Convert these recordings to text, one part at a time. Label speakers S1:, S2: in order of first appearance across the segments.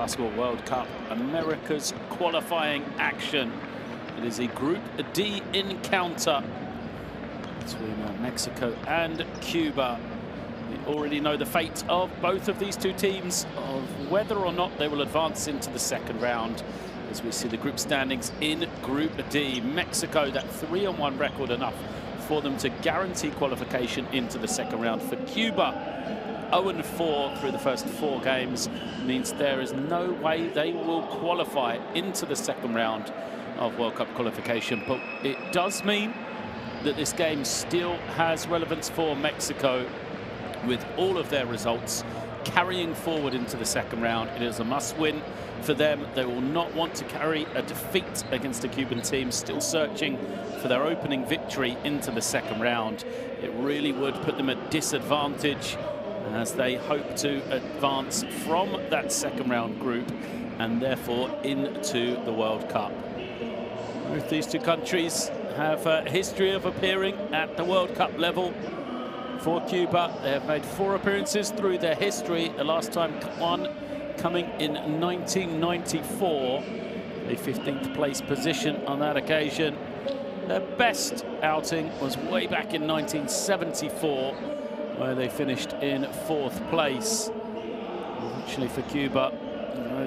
S1: Basketball World Cup, America's qualifying action. It is a Group D encounter between Mexico and Cuba. We already know the fate of both of these two teams, of whether or not they will advance into the second round. As we see the group standings in Group D, Mexico, that 3-1 record enough for them to guarantee qualification into the second round. For Cuba, 0-4 through the first 4 games means there is no way they will qualify into the second round of World Cup qualification. But it does mean that this game still has relevance for Mexico, with all of their results carrying forward into the second round. It is a must-win for them. They will not want to carry a defeat against a Cuban team still searching for their opening victory into the second round. It really would put them at disadvantage as they hope to advance from that second round group and therefore into the World Cup. Both these two countries have a history of appearing at the World Cup level. For Cuba, they have made 4 appearances through their history, the last time one coming in 1994, a 15th place position on that occasion. Their best outing was way back in 1974, where they finished in 4th place. Unfortunately for Cuba,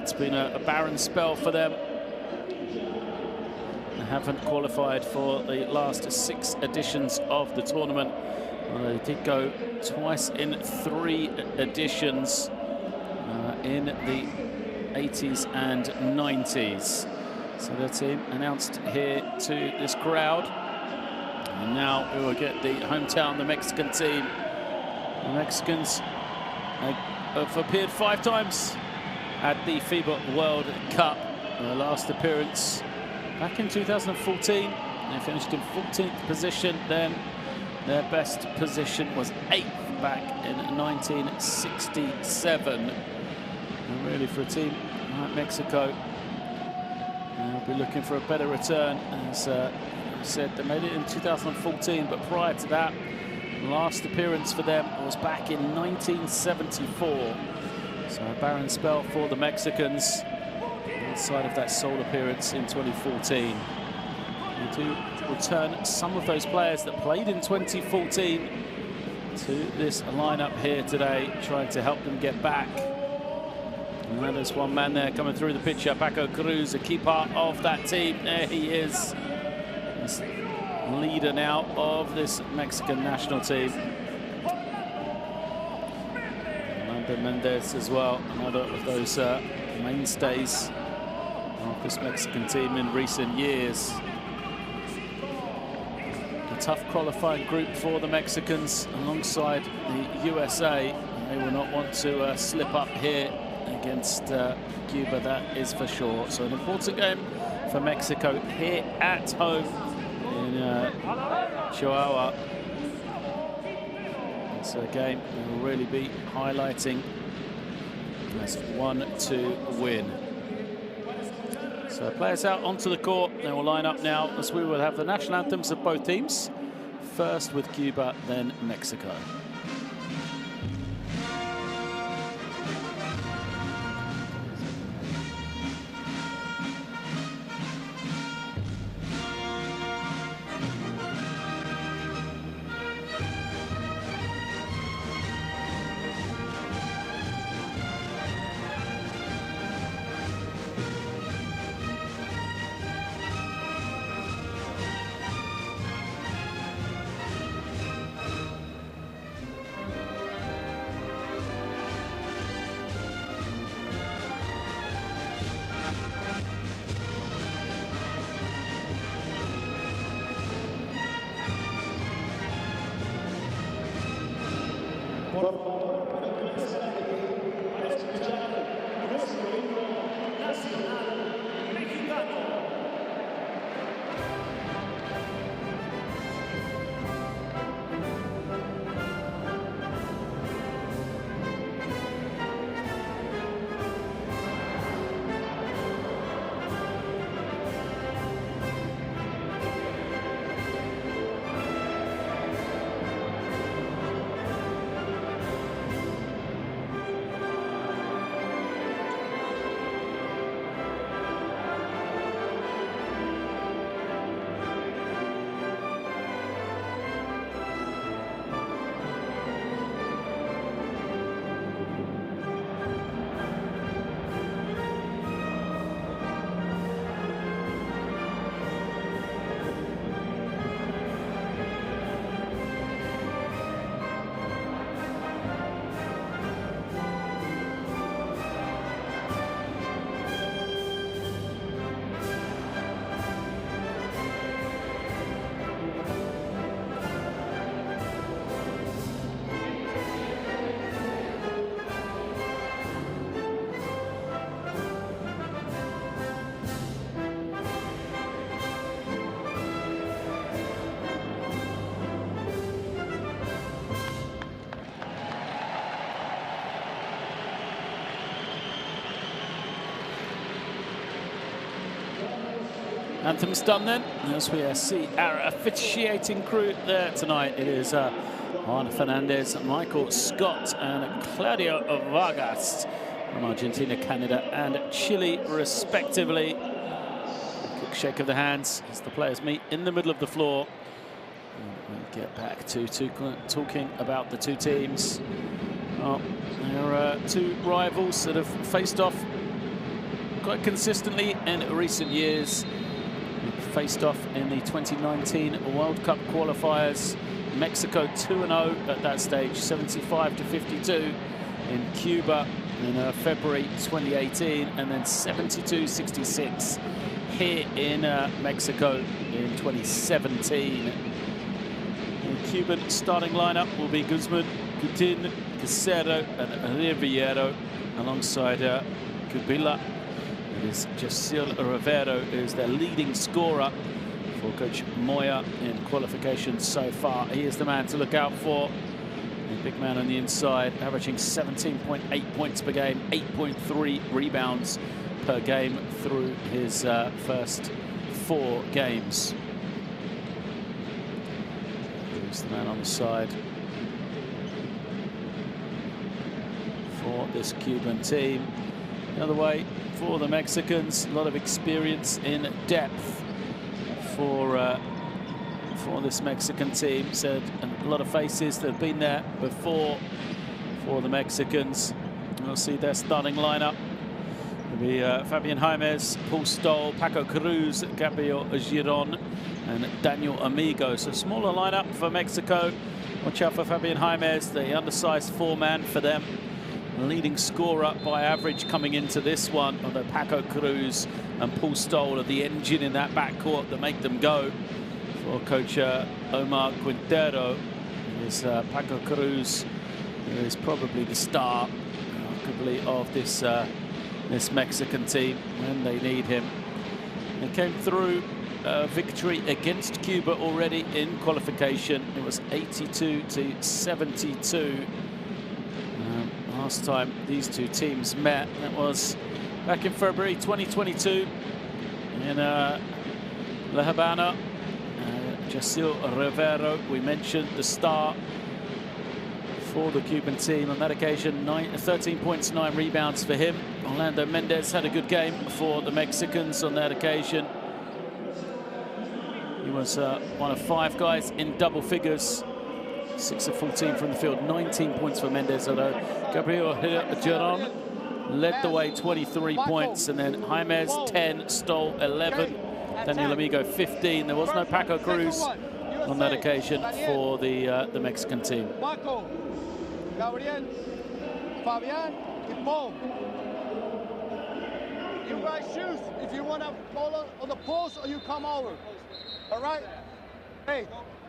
S1: it's been a barren spell for them. They haven't qualified for the last 6 editions of the tournament. Well, they did go twice in 3 editions in the 80s and 90s. So their team announced here to this crowd. And now we will get the hometown, the Mexican team. The Mexicans have appeared 5 times at the FIBA World Cup. Their last appearance back in 2014. They finished in 14th position then. Their best position was 8th back in 1967. And really, for a team like Mexico, they'll be looking for a better return. As I said, they made it in 2014, but prior to that, the last appearance for them was back in 1974. So a barren spell for the Mexicans outside of that sole appearance in 2014. They do return some of those players that played in 2014 to this lineup here today, trying to help them get back. And there's one man there coming through the picture, Paco Cruz, a key part of that team. There he is, this leader now of this Mexican national team. Amanda Mendez as well, another of those mainstays of this Mexican team in recent years. Tough qualifying group for the Mexicans alongside the USA. They will not want to slip up here against Cuba, that is for sure. So an important game for Mexico here at home in Chihuahua. It's a game we will really be highlighting as one to win. So players out onto the court. They will line up now as we will have the national anthems of both teams. First with Cuba, then Mexico. Anthems done then, as we see our officiating crew there tonight. It is Juan Fernandez, Michael Scott and Claudio Vargas from Argentina, Canada and Chile respectively. Quick shake of the hands as the players meet in the middle of the floor. And we'll get back to talking about the two teams. Well, there are two rivals that have faced off quite consistently in recent years. Faced off in the 2019 World Cup qualifiers. Mexico 2-0 at that stage, 75-52 in Cuba in February 2018, and then 72-66 here in Mexico in 2017. The Cuban starting lineup will be Guzman, Coutinho, Casero and Riviero alongside Kubila. It is Jaciel Rivero is their leading scorer for Coach Moya in qualifications so far. He is the man to look out for. The big man on the inside, averaging 17.8 points per game, 8.3 rebounds per game through his first 4 games. He's the man on the side for this Cuban team. The other way for the Mexicans, a lot of experience in depth for this Mexican team. So a lot of faces that have been there before for the Mexicans. We'll see their starting lineup. It'll be Fabian Jaimes, Paul Stoll, Paco Cruz, Gabriel Giron and Daniel Amigo. So smaller lineup for Mexico. Watch out for Fabian Jaimes, the undersized 4-man for them. Leading scorer by average coming into this one, although Paco Cruz and Paul Stoll are the engine in that backcourt that make them go. For Coach Omar Quintero, is Paco Cruz, who is probably the star arguably of this Mexican team when they need him. They came through a victory against Cuba already in qualification. It was 82-72. Last time these two teams met, that was back in February 2022 in La Habana. Jaciel Rivero, we mentioned, the star for the Cuban team on that occasion. 13 points, 9 rebounds for him. Orlando Mendez had a good game for the Mexicans on that occasion. He was one of 5 guys in double figures. 6 of 14 from the field, 19 points for Mendez, although Gabriel Giron led the way, 23 points, and then Jaimes 10, Stoll 11, Daniel Amigo 15. There was no Paco Cruz on that occasion for the Mexican team.
S2: Paco, Gabriel, Fabian, and Paul. You guys choose if you want to follow on the post or you come over. All right? Hey.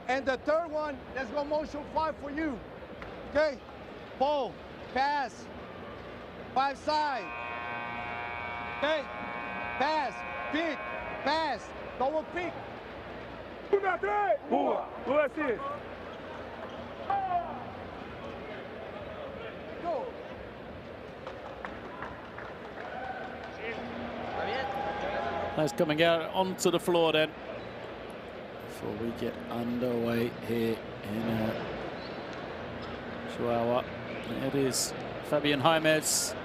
S2: And the third one, let's go motion 5 for you. Okay? Ball, pass, 5 side. Okay? Pass, pick, pass, double pick.
S3: 1, 3, boa, boa assim.
S2: Go.
S1: That's coming out onto the floor then. Before we get underway here in Chihuahua. It is Fabian Jaimes.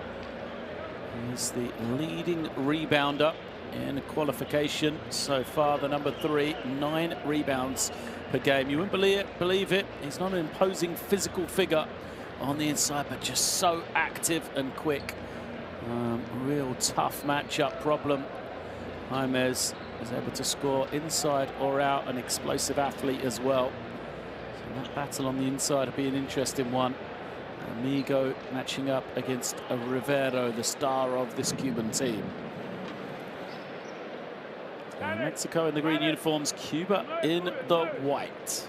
S1: He's the leading rebounder in qualification so far, the number 3, 9 rebounds per game. You wouldn't believe it. He's not an imposing physical figure on the inside, but just so active and quick. Real tough matchup problem. Jaimes is able to score inside or out, an explosive athlete as well. So that battle on the inside will be an interesting one. Amigo matching up against Rivero, the star of this Cuban team. And Mexico in the green uniforms, Cuba in the white.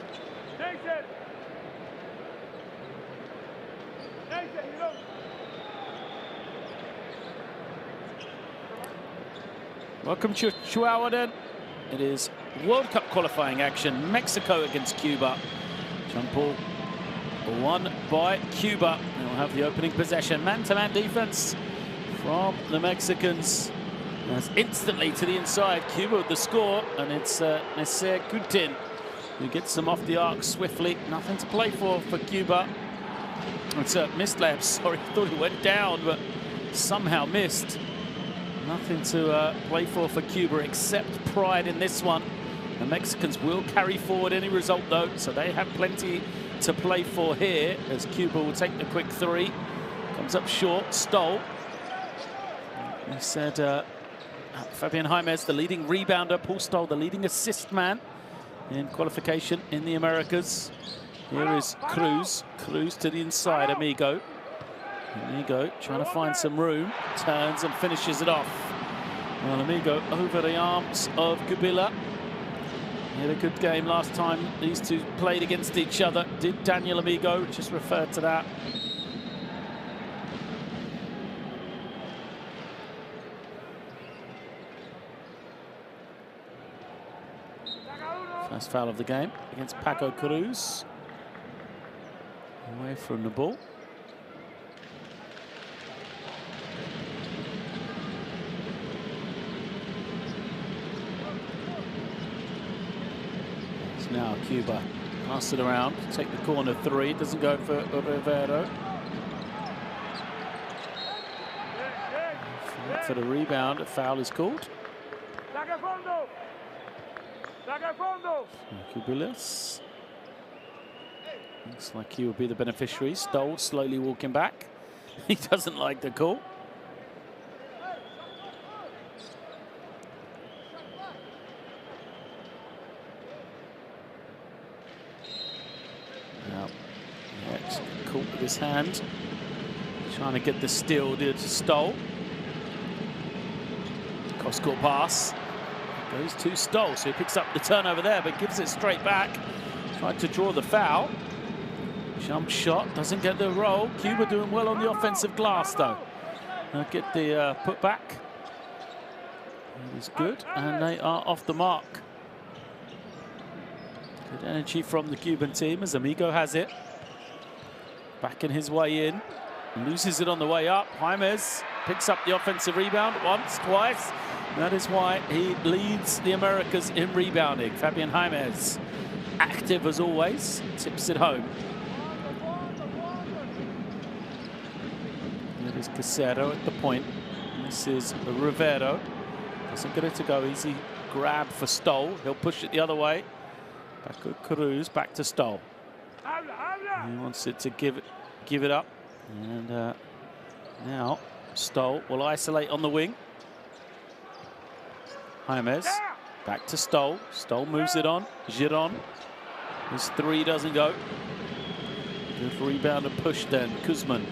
S1: Welcome to Chihuahua then. It is World Cup qualifying action. Mexico against Cuba. Jump ball won by Cuba. They'll have the opening possession. Man-to-man defense from the Mexicans. That's instantly to the inside. Cuba with the score, and it's Nasser Kutin who gets them off the arc swiftly. Nothing to play for Cuba. It's a missed lap. Sorry, thought he went down, but somehow missed. Nothing to play for Cuba except pride in this one. The Mexicans will carry forward any result, though, so they have plenty to play for here as Cuba will take the quick three. Comes up short, Stoll. He said Fabian Jaimez, the leading rebounder, Paul Stoll, the leading assist man in qualification in the Americas. Here is Cruz. Cruz to the inside, Amigo. Amigo trying to find some room, turns and finishes it off. Well, Amigo over the arms of Gubila. He had a good game last time these two played against each other. Did Daniel Amigo, just referred to that. First foul of the game against Paco Cruz. Away from the ball. It's now Cuba. Pass it around, take the corner three. Doesn't go for Rivero. For the rebound, a foul is called. Cubillas. Looks like he will be the beneficiary. Stoll slowly walking back. He doesn't like the call. Now, MEX caught with his hand. Trying to get the steal to Stoll. Cross-court pass. Goes to Stoll, so he picks up the turnover there, but gives it straight back. Tried to draw the foul. Jump shot, doesn't get the roll. Cuba doing well on the offensive glass, though. Get the put back. It is good, and they are off the mark. Good energy from the Cuban team as Amigo has it. Backing his way in. Loses it on the way up. Jaimez picks up the offensive rebound once, twice. That is why he leads the Americas in rebounding. Fabian Jaimez, active as always, tips it home. It is Casero at the point. This is Rivero. Doesn't get it to go. Easy grab for Stoll. He'll push it the other way. Back to Cruz, back to Stoll. He wants it to give it up. And now Stoll will isolate on the wing. Jaimez, back to Stoll. Stoll moves it on. Giron. His three doesn't go. Good rebound and push then. Kuzman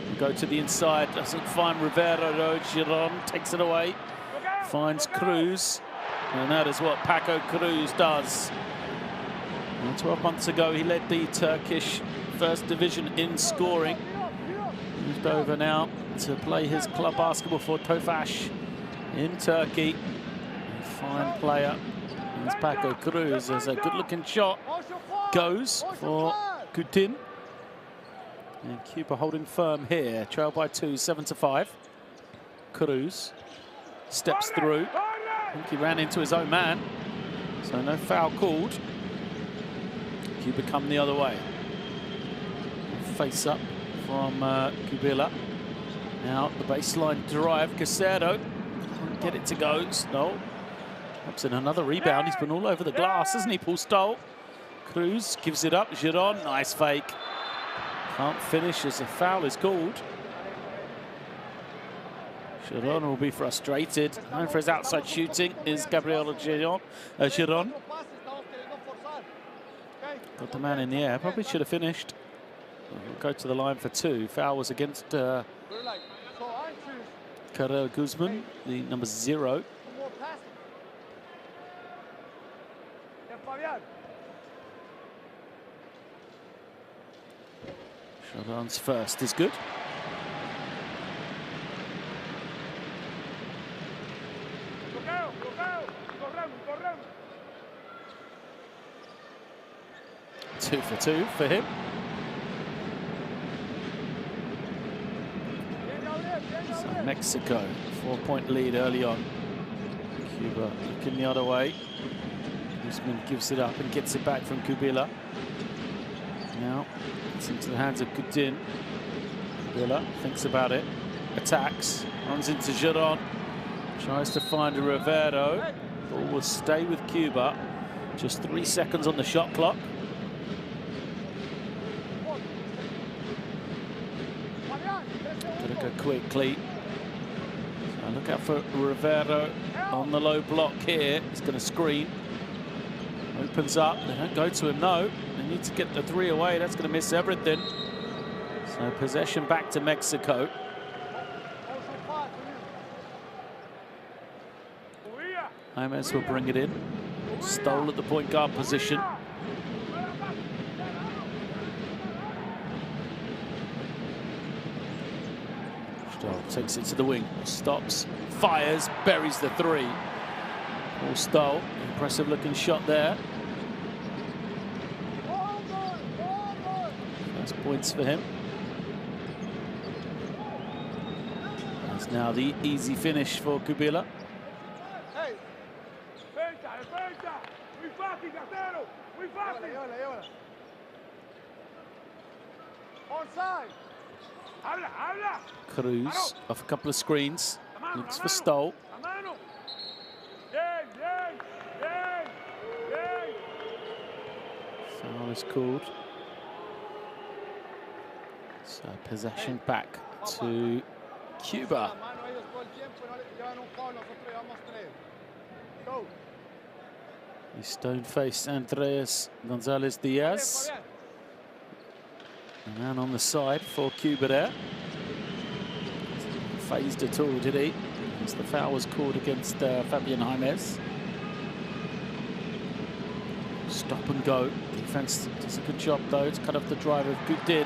S1: will go to the inside. Doesn't find Rivero though. Giron takes it away. Finds Cruz. And that is what Paco Cruz does. And 12 months ago, he led the Turkish First Division in scoring. Moved over now to play his club basketball for Tofaş in Turkey. A fine player. It's Paco Cruz. There's a good-looking shot. Goes for Kutin. And Cuba holding firm here. Trail by 2, 7-5. Cruz steps through. I think he ran into his own man. So no foul called. Cuba come the other way. Face up from Gubila. Now the baseline drive. Casero can't get it to go. Stoll. Pops in another rebound. He's been all over the glass, hasn't he, Paul Stoll? Cruz gives it up. Giron, nice fake. Can't finish as a foul is called. Giron will be frustrated. Known for his outside shooting is Gabriel Giron. Got the man in the air. Probably should have finished. We'll go to the line for 2. Foul was against Karel Guzman, the number 0. Giron's first is good. Two for 2 for him. So Mexico. 4-point lead early on. Cuba looking the other way. Usman gives it up and gets it back from Kubila. Now it's into the hands of Coutinho. Kubila thinks about it, attacks, runs into Giron, tries to find a Rivero. Ball will stay with Cuba. Just 3 seconds on the shot clock. Gotta go quickly. So look out for Rivero on the low block here. He's going to screen. Opens up. They don't go to him, no. They need to get the 3 away. That's going to miss everything. So possession back to Mexico. James will bring it in. Stole at the point guard position. Stoll takes it to the wing. Stops, fires, buries the 3. Paul Stoll, impressive looking shot there. First points for him. That's now the easy finish for Kubila. Cruz off a couple of screens. Looks for Stoll. Foul is called. So possession back to Cuba. The stone-faced Andres Gonzalez Diaz. A man on the side for Cuba there. Phased at all, did he? As the foul was called against Fabian James. Stop and go. Defense does a good job though. It's cut off the drive of Coutinho.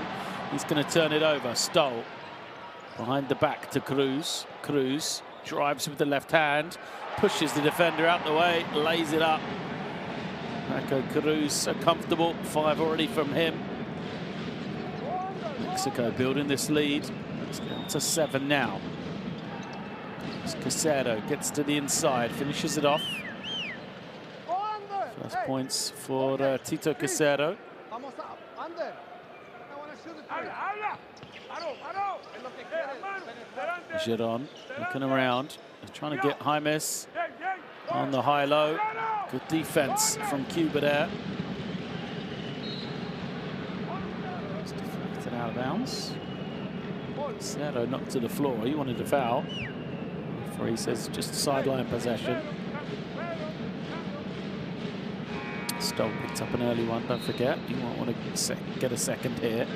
S1: He's going to turn it over. Stoll behind the back to Cruz. Cruz drives with the left hand, pushes the defender out the way, lays it up. Paco Cruz so comfortable. 5 already from him. Mexico building this lead. It's down to 7 now. Casero gets to the inside, finishes it off. First points for Tito Casero. Giron looking around. He's trying to get James on the high-low. Good defense from Cuba there. It's deflected out of bounds. Casero knocked to the floor. He wanted a foul. He says just sideline possession. Stoll picked up an early one, don't forget. You might want to get a second here.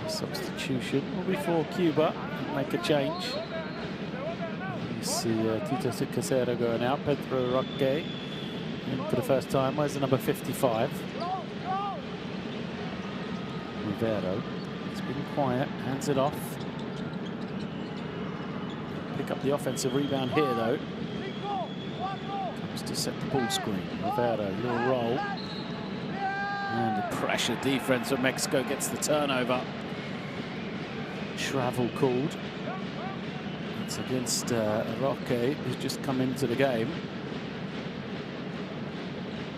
S1: Substitution will be for Cuba. Make a change. You see Tito Casero going out. Pedro Roque in for the first time. Where's the number 55? Rivero. It's been quiet. Hands it off. Pick up the offensive rebound here, though. Comes to set the ball screen. Rivero, little roll. And the pressure defense of Mexico gets the turnover. Travel called. It's against Roque, who's just come into the game.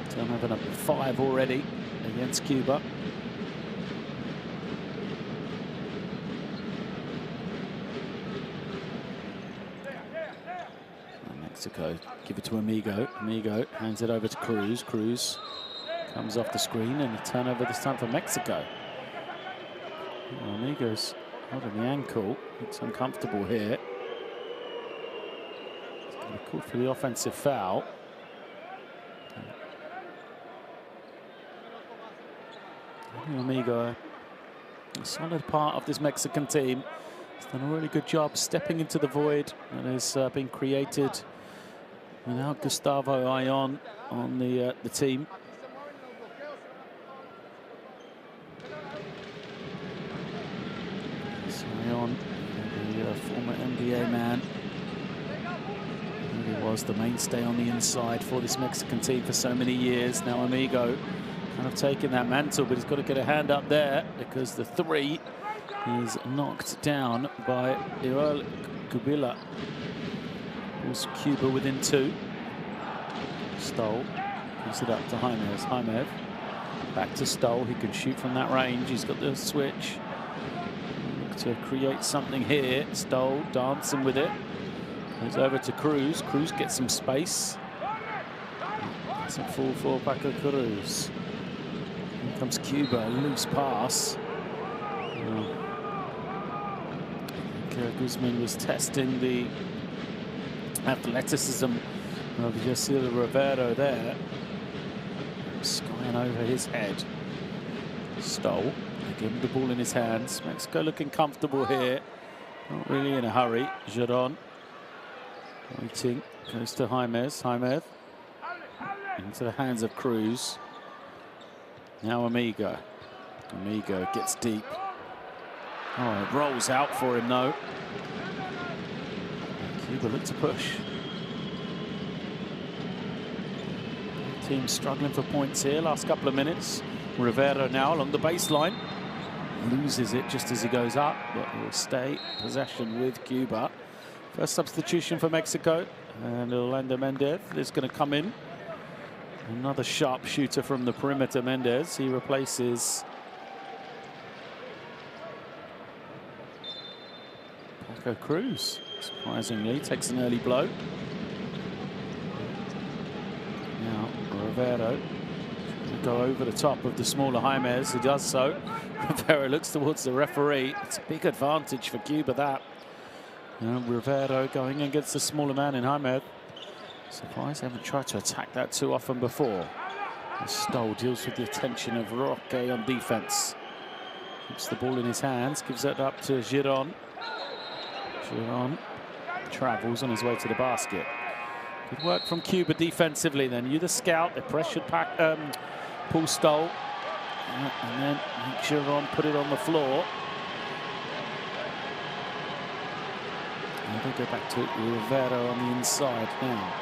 S1: Turnover number 5 already against Cuba. Mexico give it to Amigo. Amigo hands it over to Cruz. Cruz comes off the screen and a turnover this time for Mexico. Well, Amigo's holding the ankle. Looks uncomfortable here. He's going to call for the offensive foul. Amigo, a solid part of this Mexican team. He's done a really good job stepping into the void that has been created without Gustavo Ayon on the team. Ayon, the former NBA man, he was the mainstay on the inside for this Mexican team for so many years. Now Amigo kind of taking that mantle, but he's got to get a hand up there because the 3 He's knocked down by Joel Kubila. Was Cuba within 2. Stoll gives it up to Jaime. Back to Stoll. He can shoot from that range. He's got the switch. Look to create something here. Stoll dancing with it. Goes over to Cruz. Cruz gets some space. Doesn't fall for Paco Cruz. Here comes Cuba. A loose pass. Guzman was testing the athleticism of Yacir Rivero there. Skying over his head. Stoll. They give him the ball in his hands. Mexico looking comfortable here. Not really in a hurry. Giron. Waiting. Goes to Jaime. Into the hands of Cruz. Now Amigo. Amigo gets deep. Oh, it rolls out for him though. Cuba look to push. Team struggling for points here, last couple of minutes. Rivero now along the baseline. Loses it just as he goes up, but will stay possession with Cuba. First substitution for Mexico. And Orlando Mendez is going to come in. Another sharp shooter from the perimeter, Mendez. He replaces Paco Cruz. Surprisingly, takes an early blow. Now Rivero will go over the top of the smaller Jaimes. He does so. Rivero looks towards the referee. It's a big advantage for Cuba, that. Rivero going against the smaller man in Jaime. Surprised they haven't tried to attack that too often before. Stoll deals with the attention of Roque on defense. Keeps the ball in his hands, gives it up to Giron. Giron travels on his way to the basket. Good work from Cuba defensively then. You the scout, they pressured Paul Stoll. And then Giron put it on the floor. And they go back to Rivero on the inside now.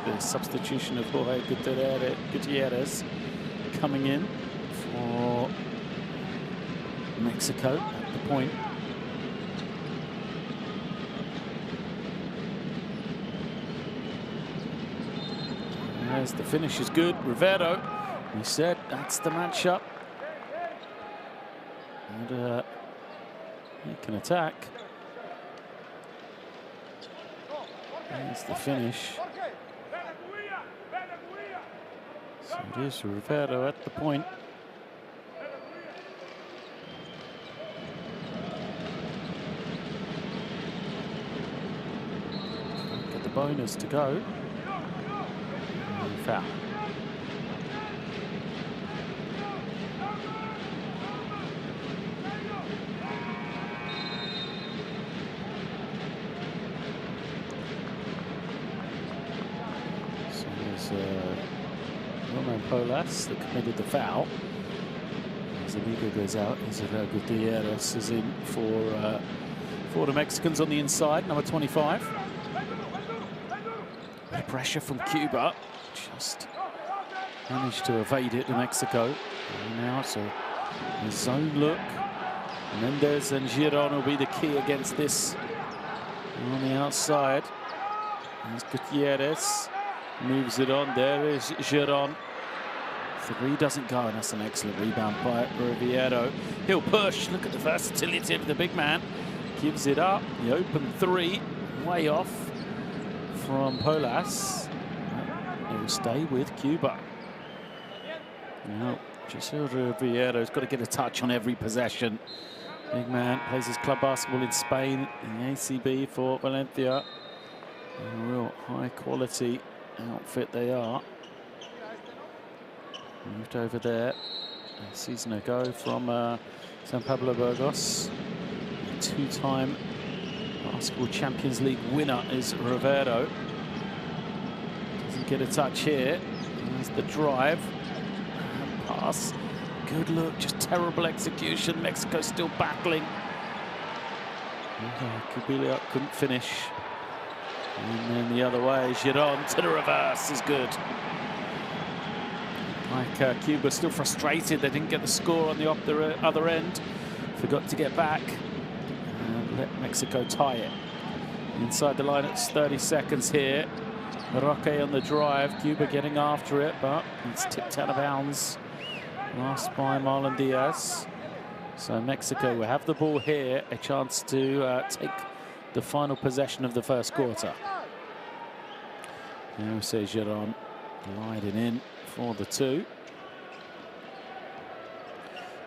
S1: The substitution of Jorge Gutierrez coming in for Mexico at the point. As the finish is good, Rivero, he said that's the matchup. And he can attack. There's the finish. So it is Rivero at the point. Get the bonus to go. And foul. So there's Polas that committed the foul. As Amigo goes out, Israel Gutierrez is in for the Mexicans on the inside, number 25. The pressure from Cuba, just managed to evade it to Mexico. And now it's a zone look. Mendez and Giron will be the key against this. And on the outside, there's Gutierrez, moves it on. There is Giron. 3 doesn't go, and that's an excellent rebound by Rivero. He'll push. Look at the versatility of the big man. Gives it up. The open 3, way off from Polas. He will stay with Cuba. Now, Jesús Riviero's got to get a touch on every possession. Big man plays his club basketball in Spain, in the ACB for Valencia. A real high-quality outfit they are. Moved over there a season ago from San Pablo Burgos. 2-time Basketball Champions League winner is Rivero. Doesn't get a touch here. There's the drive. And pass. Good look, just terrible execution. Mexico still battling. Kubila couldn't finish. And then the other way, Giron to the reverse is good. Like Cuba still frustrated they didn't get the score on the other end. Forgot to get back and let Mexico tie it. Inside the line, it's 30 seconds here. Roque on the drive, Cuba getting after it, but it's tipped out of bounds. Lost by Marlon Diaz. So Mexico will have the ball here, a chance to take the final possession of the first quarter. Now Jose Giron gliding in for the two.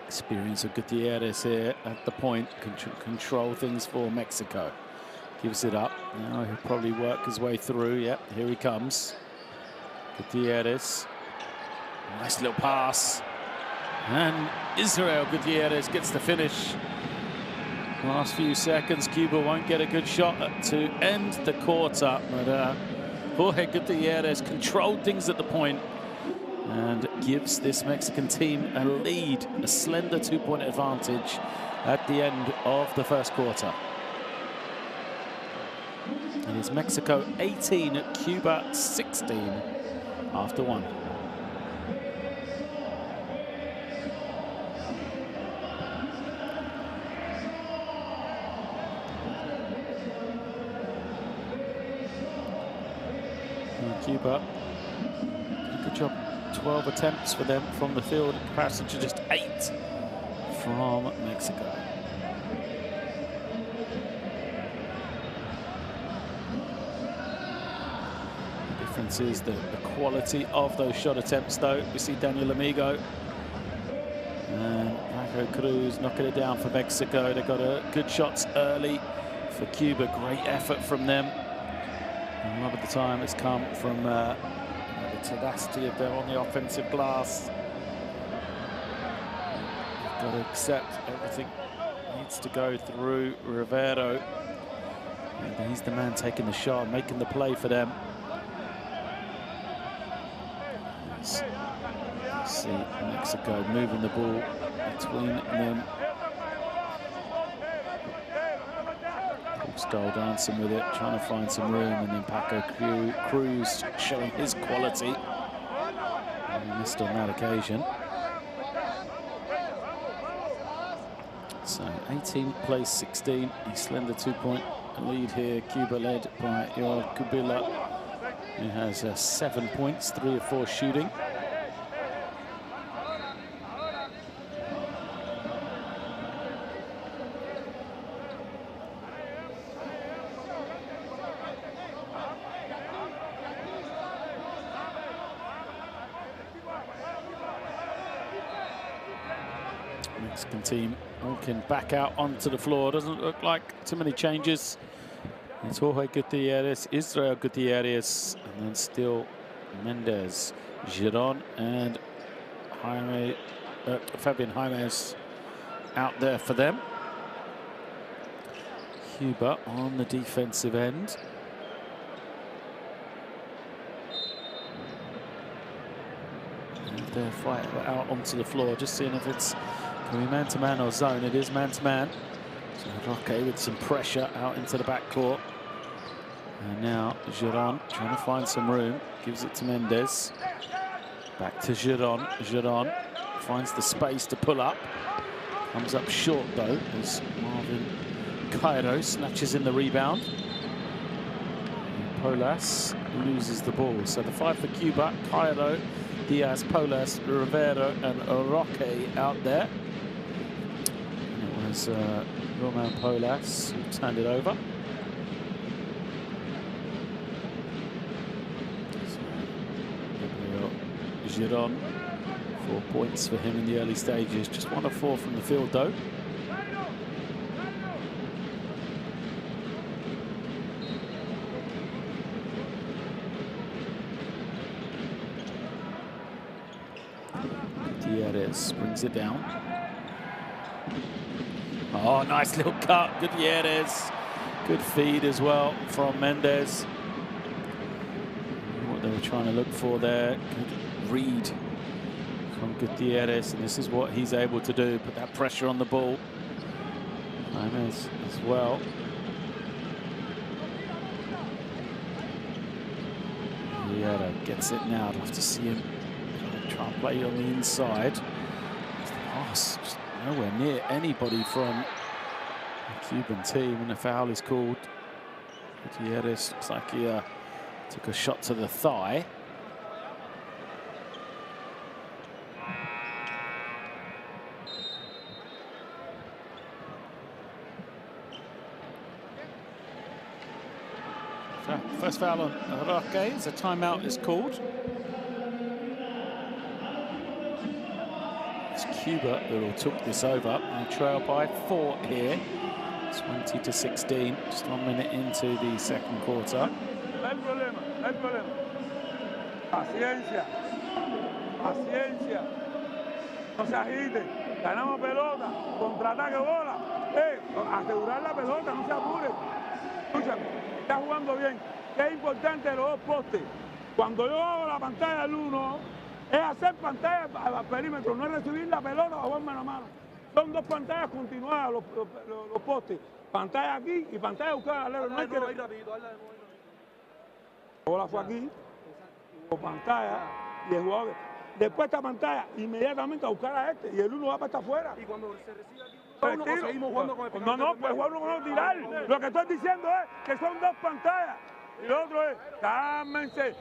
S1: Experience of Gutierrez here at the point, control things for Mexico. Gives it up. Now he'll probably work his way through. Yep, here he comes. Gutierrez. Nice little pass. And Israel Gutierrez gets the finish. Last few seconds, Cuba won't get a good shot to end the quarter. But Jorge Gutierrez controlled things at the point and gives this Mexican team a lead, a slender 2-point advantage at the end of the first quarter. It is Mexico 18, Cuba 16 after one. And Cuba, good job, 12 attempts for them from the field in comparison to just 8 from Mexico. Is the quality of those shot attempts, though. We see Daniel Amigo and Paco Cruz knocking it down for Mexico. They got good shots early for Cuba. Great effort from them. And a lot of the time it's come from the tenacity of them on the offensive glass. You've got to accept everything needs to go through Rivero. And he's the man taking the shot, making the play for them. See Mexico moving the ball between them. Style dancing with it, trying to find some room, and then Paco Cruz showing his quality. And he missed on that occasion. So 18 plays 16, a slender 2-point lead here. Cuba led by Yoel Kubila, who has 7 points, 3 of 4 shooting. Mexican team walking back out onto the floor. Doesn't look like too many changes. It's Jorge Gutierrez, Israel Gutierrez, and then still Mendez, Giron, and Fabian Jaimes out there for them. Cuba on the defensive end. And they're fighting out onto the floor, just seeing if it's can be man-to-man or zone. It is man-to-man. So Roque with some pressure out into the backcourt. And now Giron trying to find some room. Gives it to Mendez. Back to Giron. Giron finds the space to pull up. Comes up short, though, as Marvin Cairo snatches in the rebound. And Polas loses the ball. So the 5 for Cuba, Cairo, Diaz, Polas, Rivero, and Roque out there. As Roman Polas turned it over. So, Giron, 4 points for him in the early stages. Just 1 of 4 from the field, though. Gutierrez brings it down. Oh, nice little cut, Gutierrez. Good feed as well from Mendez. What they were trying to look for there. Good read from Gutierrez, and this is what he's able to do, put that pressure on the ball. Jaimes as well. Rivero gets it now. I'd love to see him Try and play on the inside. The pass just nowhere near anybody from the Cuban team, and a foul is called. Gutierrez looks like he took a shot to the thigh. First foul on Roque, as a timeout is called. It's Cuba who took this over. They trail by 4 here, 20-16. Just 1 minute into the second quarter.
S3: No hay problema, no hay problema. Paciencia, paciencia. No se agiten. Ganamos pelota, contraataque bola. Asegurar la pelota, no se apure. Escúchame, está jugando bien. ¿Qué es importante de los dos postes? Cuando yo hago la pantalla del 1, es hacer pantalla al perímetro, no es recibir la pelota o jugar mano a mano. Son 2 pantallas continuadas los postes. Pantalla aquí y pantalla buscar al alero. No hay que ir rapidito, la bola fue aquí, o pantalla, y el jugador. Después de esta pantalla, inmediatamente a buscar a este, y el 1 va para estar afuera. Y cuando se recibe aquí, seguimos jugando con el no, pues jugar con tirar. Lo que estoy diciendo es que son 2 pantallas. Y lo otro es, cálmense,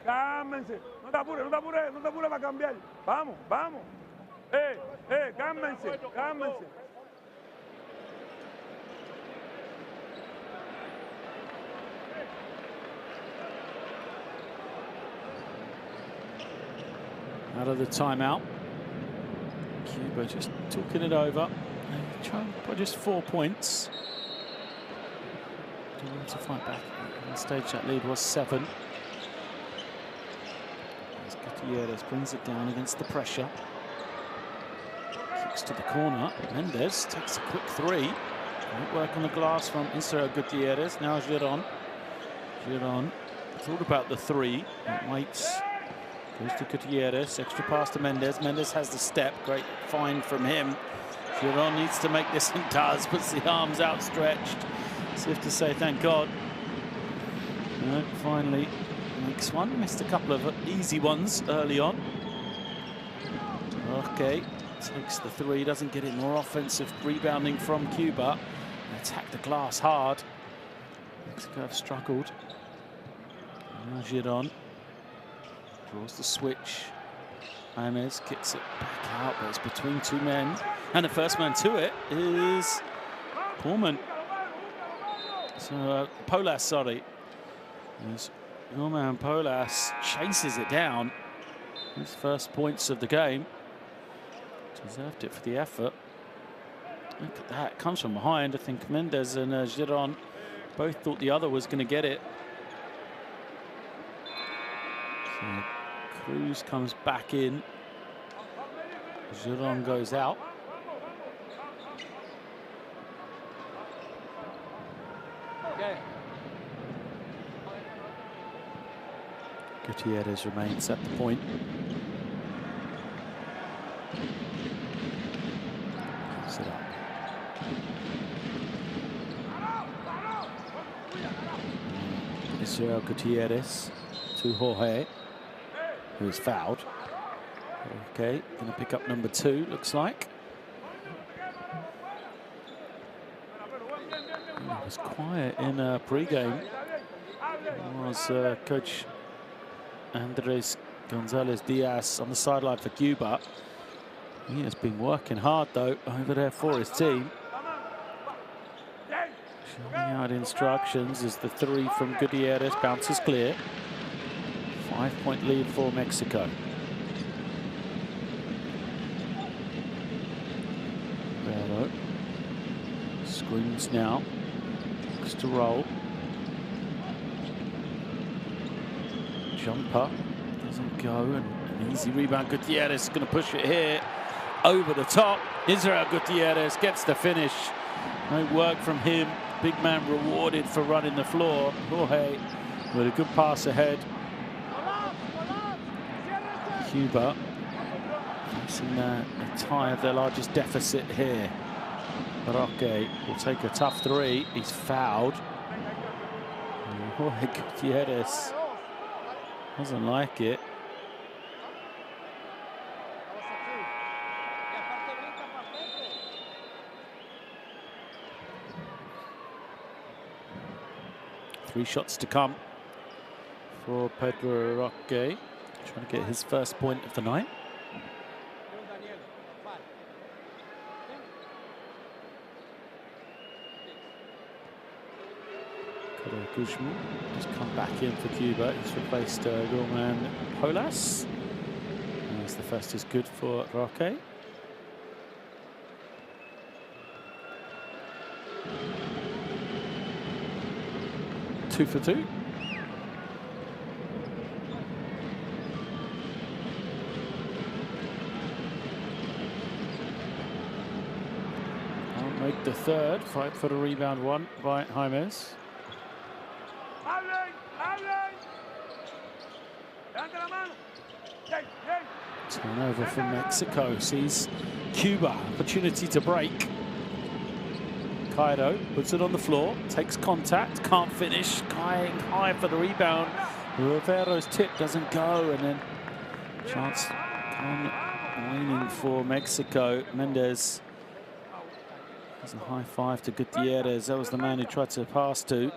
S3: cálmense. No te apures, no te apures, no te apures para cambiar. Vamos, vamos. Cálmense, cálmense.
S1: Out of the timeout. Cuba just talking it over. Trying for just 4 points. Don't want to fight back. On stage that lead was 7. As Gutierrez brings it down against the pressure. Kicks to the corner. Mendez takes a quick 3. Great work on the glass from Israel Gutierrez. Now Giron. Giron thought about the 3. Waits. Goes to Gutierrez, extra pass to Mendez. Mendez has the step, great find from him. Giron needs to make this and does, puts the arms outstretched. As if to say thank God. No, finally makes one. Missed a couple of easy ones early on. Okay, takes the 3, doesn't get it. More offensive rebounding from Cuba. They attack the glass hard. Mexico have struggled. Now Giron. Draws the switch. James kicks it back out, but it's between 2 men. And the first man to it is Pullman. So, Polas, sorry. As your man Polas chases it down. His first points of the game. Deserved it for the effort. Look at that. Comes from behind. I think Mendez and Giron both thought the other was going to get it. So, Cruz comes back in. Giron goes out.
S2: Okay.
S1: Gutierrez remains at the point. Keeps it up. Israel Gutierrez to Jorge, who is fouled. Okay, going to pick up number 2, looks like. It was quiet in pre-game. Was Coach Andres Gonzalez-Diaz on the sideline for Cuba. He has been working hard, though, over there for his team. Showing out instructions as the 3 from Gutierrez bounces clear. 5-point lead for Mexico. Rivero screens now. Looks to roll. Jumper doesn't go, and an easy rebound. Gutierrez is going to push it here over the top. Israel Gutierrez gets the finish. No work from him. Big man rewarded for running the floor. Jorge with a good pass ahead. Cuba facing a tie of their largest deficit here. Roque will take a tough 3. He's fouled. Jorge Gutierrez doesn't like it. 3 shots to come for Pedro Roque, trying to get his first point of the night. Guzman just come back in for Cuba. He's replaced Roman Polas. As the first is good for Roque. Two for two. I'll make the third. Fight for the rebound one by Jaimes. Turnover from Mexico sees Cuba opportunity to break. Cairo puts it on the floor, takes contact, can't finish. Skying high for the rebound. Rivero's tip doesn't go, and then chance leaning for Mexico. Mendez has a high five to Gutierrez. That was the man who tried to pass to. And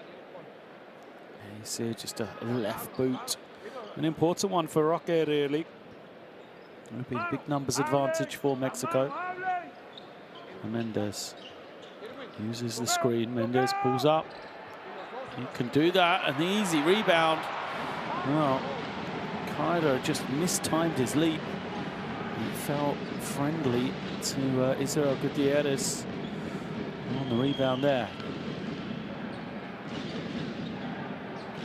S1: you see just a left boot. An important one for Roque, really. It'll be a big numbers advantage for Mexico. And Mendez uses the screen. Mendez pulls up. He can do that. An easy rebound. Well, Cairo just mistimed his leap. He felt friendly to Israel Gutierrez on the rebound there.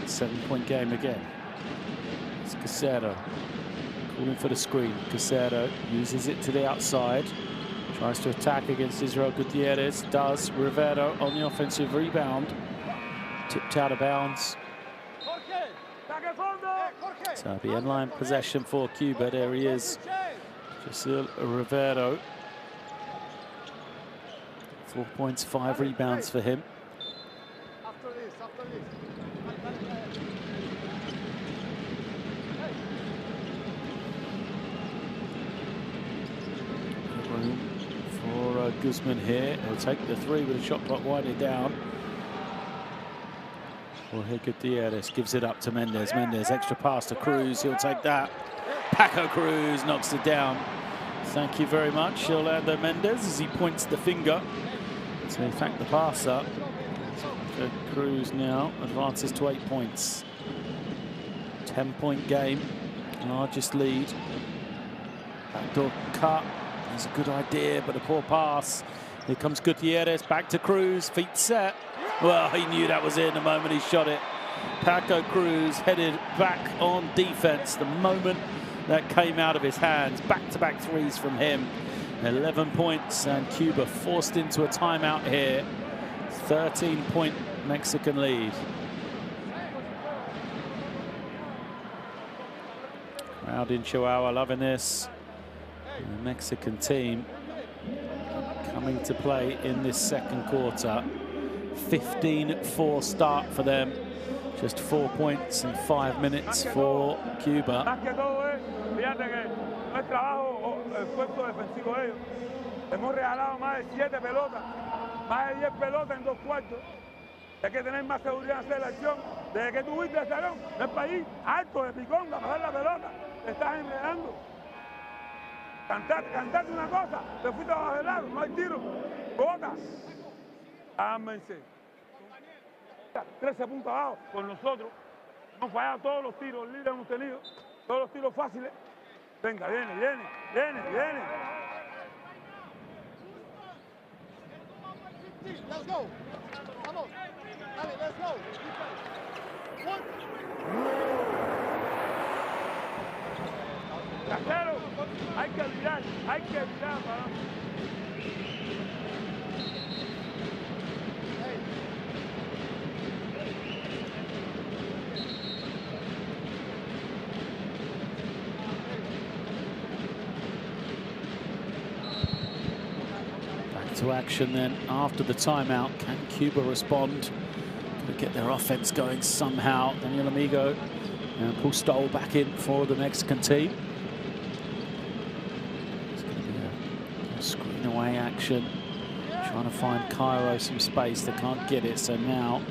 S1: 7-point game again. It's Casero calling for the screen. Casero uses it to the outside. Tries to attack against Israel Gutierrez. Does. Rivero on the offensive rebound. Tipped out of bounds. So the end-line possession for Cuba. There he is. Jasil Rivero. 4 points, 5 rebounds for him. For Guzman here. He'll take the 3 with a shot clock winding down. Jorge Gutierrez gives it up to Mendez. Mendez, extra pass to Cruz. He'll take that. Paco Cruz knocks it down. Thank you very much, Orlando Mendez, as he points the finger to in fact the passer. So Cruz now advances to 8 points. 10-point game, largest lead. Backdoor cut. That's a good idea, but a poor pass. Here comes Gutierrez, back to Cruz, feet set. Well, he knew that was in the moment he shot it. Paco Cruz headed back on defense the moment that came out of his hands. Back-to-back threes from him. 11 points, and Cuba forced into a timeout here. 13-point Mexican lead. Crowd in Chihuahua loving this. The Mexican team coming to play in this second quarter. 15-4 start for them. Just 4 points in 5 minutes for Cuba.
S3: Hemos regalado más de 7 pelotas, más de 10 pelotas en 2 cuartos. Hay que tener más seguridad en la selección. Desde que tú viste el salón, no es para ir alto de picón, a pasar la pelota. Te estás enredando. Cantate una cosa, te fuiste abajo del lado, no hay tiro. Bota. Ámense. 13 puntos abajo con nosotros. Hemos fallado todos los tiros libres que hemos tenido, todos los tiros fáciles. Venga, viene.
S2: Let's go. Vamos. Dale, let's go. One.
S3: Casero, hay que virar, para.
S1: To action then after the timeout. Can Cuba respond? Gonna get their offense going somehow. Daniel Amigo and Paul Stoll back in for the Mexican team. It's going to be a screen away action. Trying to find Cairo some space. They can't get it. So now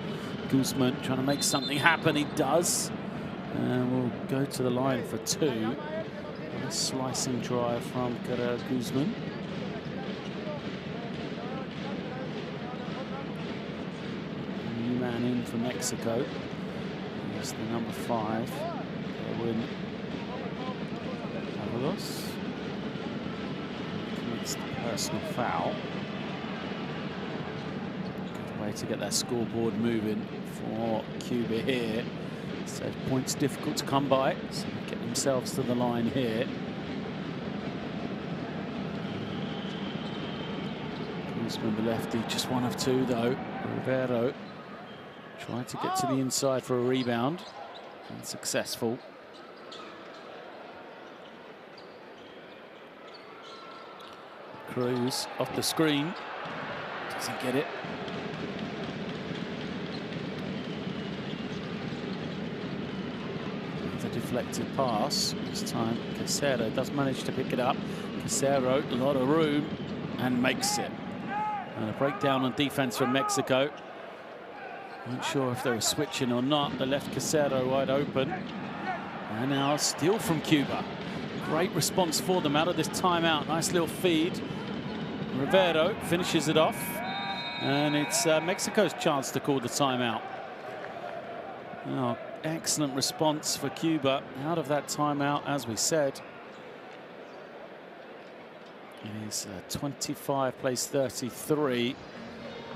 S1: Guzman trying to make something happen. He does. And we'll go to the line for 2. A slicing drive from Guzman. New man in for Mexico. It's the number 5. Win. Avalos. Commits the personal foul. Good way to get that scoreboard moving for Cuba here. So points difficult to come by, so they get themselves to the line here. Guzman, the lefty, just 1 of 2 though. Rivero tried to get to the inside for a rebound. Unsuccessful. Cruz off the screen. Doesn't get it. Deflected pass. This time Casero does manage to pick it up. Casero, a lot of room, and makes it. And a breakdown on defense from Mexico. Not sure if they were switching or not. They left Casero wide open. And now a steal from Cuba. Great response for them out of this timeout. Nice little feed. Rivero finishes it off. And it's Mexico's chance to call the timeout. Now, excellent response for Cuba out of that timeout, as we said. It is 25 plays 33.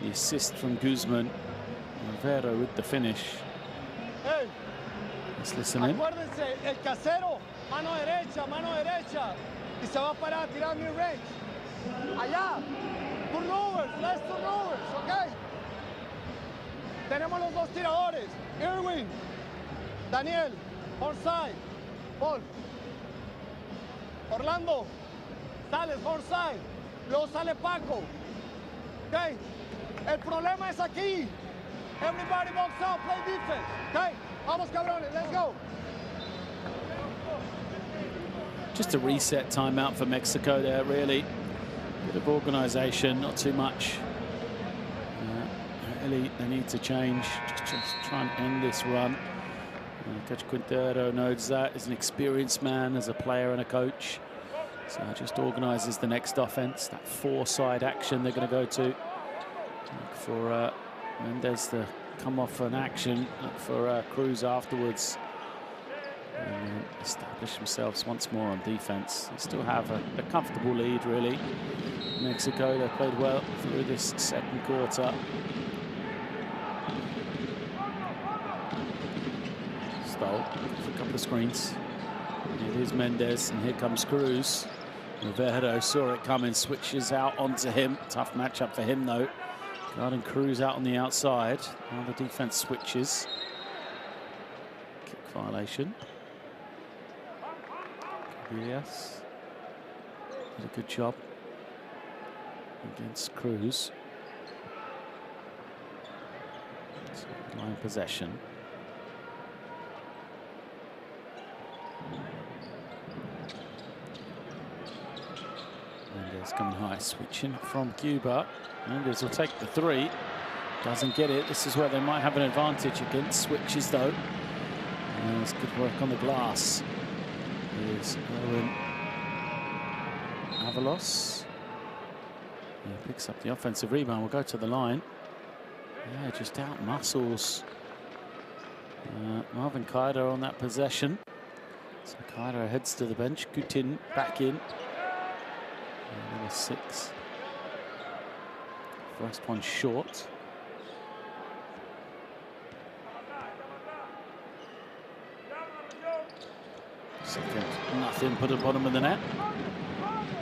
S1: The assist from Guzman. Rivero with the finish.
S2: Hey,
S1: let's listen in.
S2: Acuérdense, el casero, mano derecha. Y se va a parar a tirar mid-range. Allá, turnovers, less turnovers, ¿ok? Tenemos los 2 tiradores. Irwin, Daniel, onside, ball. Orlando, sales, onside. Luego sale Paco. Okay. El problema es aquí. Everybody box out, play defense. Okay. Vamos, cabrones, let's go.
S1: Just a reset timeout for Mexico there, really. Bit of organisation, not too much. Really, they need to change. Just try and end this run. Coach Quintero knows that. He's an experienced man as a player and a coach. So just organises the next offense. That 4-side action they're going to go to. Look for Mendez to come off an action. Look for Cruz afterwards. And establish themselves once more on defense. They still have a comfortable lead, really. Mexico, they played well through this second quarter. Stoll for a couple of screens. It is Mendez, and here comes Cruz. Rivero saw it coming, switches out onto him. Tough matchup for him, though. Guarding Cruz out on the outside. Now the defense switches. Kick violation. Yes, did a good job against Cruz. So line possession. Mendez coming high, switching from Cuba. Mendez will take the 3. Doesn't get it. This is where they might have an advantage against switches, though. And it's good work on the glass. Is Owen Avalos. He picks up the offensive rebound. We'll go to the line. Yeah, just out muscles Marvin Kaido on that possession. So Kaido heads to the bench. Gutin back in. Number 6. First one short. Second, nothing, put at the bottom of the net.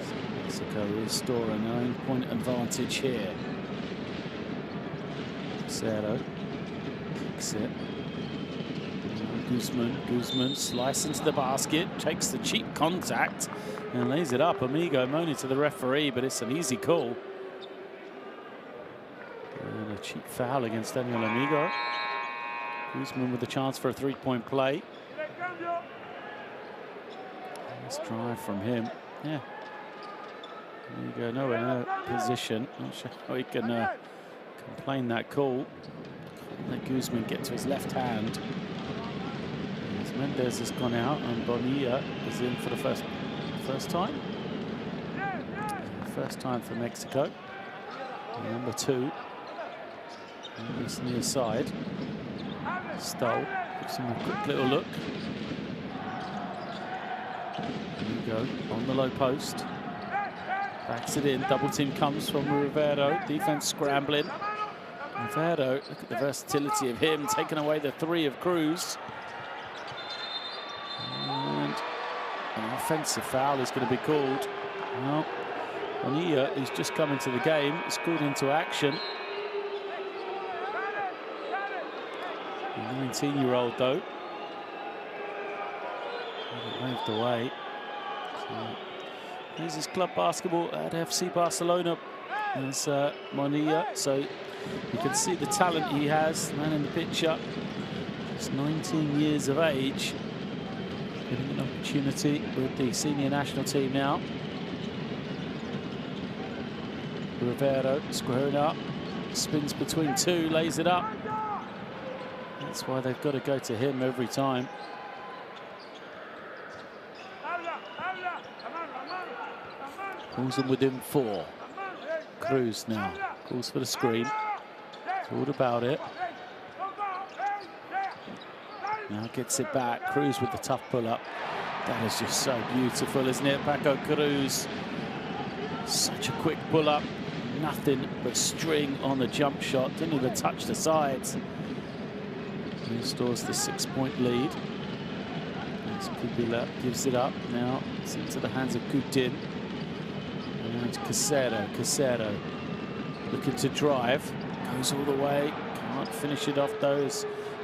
S1: So Mexico is storing an 9-point advantage here. Cero kicks it. Guzman slices into the basket, takes the cheap contact and lays it up. Amigo moaning to the referee, but it's an easy call. And a cheap foul against Daniel Amigo. Guzman with a chance for a 3-point play. Nice drive from him. Yeah. Amigo nowhere in a position. Not sure how he can complain that call. Let Guzman get to his left hand. As Mendes has gone out and Bonilla is in for the first time. First time for Mexico. And number 2. And he's near side. Stoll gives him a quick little look. There you go, on the low post. Backs it in, double team comes from Rivero. Defense scrambling. Rivero, look at the versatility of him, taking away the 3 of Cruz. And an offensive foul is going to be called. Well, Bonilla, who's just come into the game, is called into action. The 19-year-old, though. Waved away. So, here's his club basketball at FC Barcelona. There's Bonilla, so you can see the talent he has. Man in the picture. He's 19 years of age. Getting an opportunity with the senior national team now. Rivero squaring up, spins between 2, lays it up. That's why they've got to go to him every time. Pulls them within 4. Cruz now calls for the screen. It's all about it. Now gets it back. Cruz with the tough pull-up. That is just so beautiful, isn't it? Paco Cruz. Such a quick pull-up. Nothing but string on the jump shot. Didn't even touch the sides. Restores the 6-point lead. Kubila gives it up. Now it's into the hands of Coutin. And Casero looking to drive. Goes all the way. Can't finish it off though.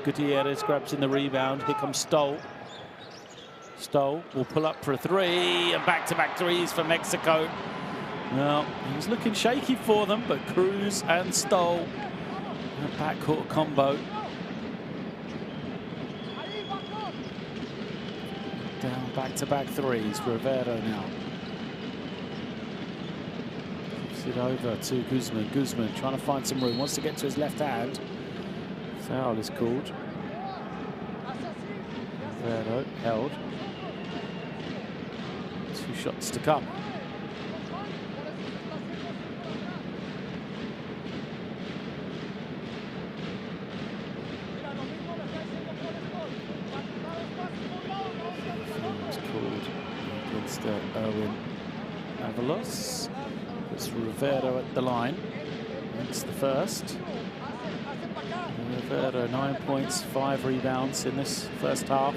S1: Gutierrez grabs in the rebound. Here comes Stoll. Stoll will pull up for a 3. And back-to-back threes for Mexico. Well, he was looking shaky for them, but Cruz and Stoll, a backcourt combo. Down back-to-back threes. Rivero now. Gives it over to Guzman. Guzman trying to find some room. Wants to get to his left hand. Foul is called. Rivero held. 2 shots to come. Erwin Avalos. It's Rivero at the line. That's the first. Rivero 9 points, 5 rebounds in this first half.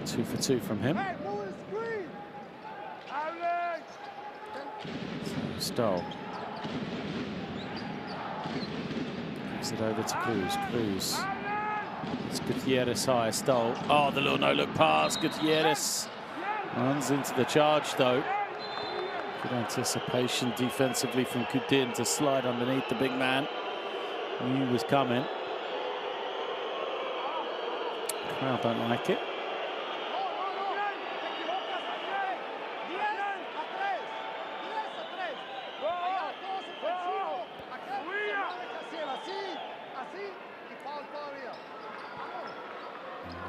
S1: 2 for 2 from him. Stoll. Gives it over to Cruz. Cruz. It's Gutierrez high. Stoll. Oh, the little no-look pass. Gutierrez runs into the charge, though. Good anticipation defensively from Coutin to slide underneath the big man. Knew he was coming. Crowd don't like it.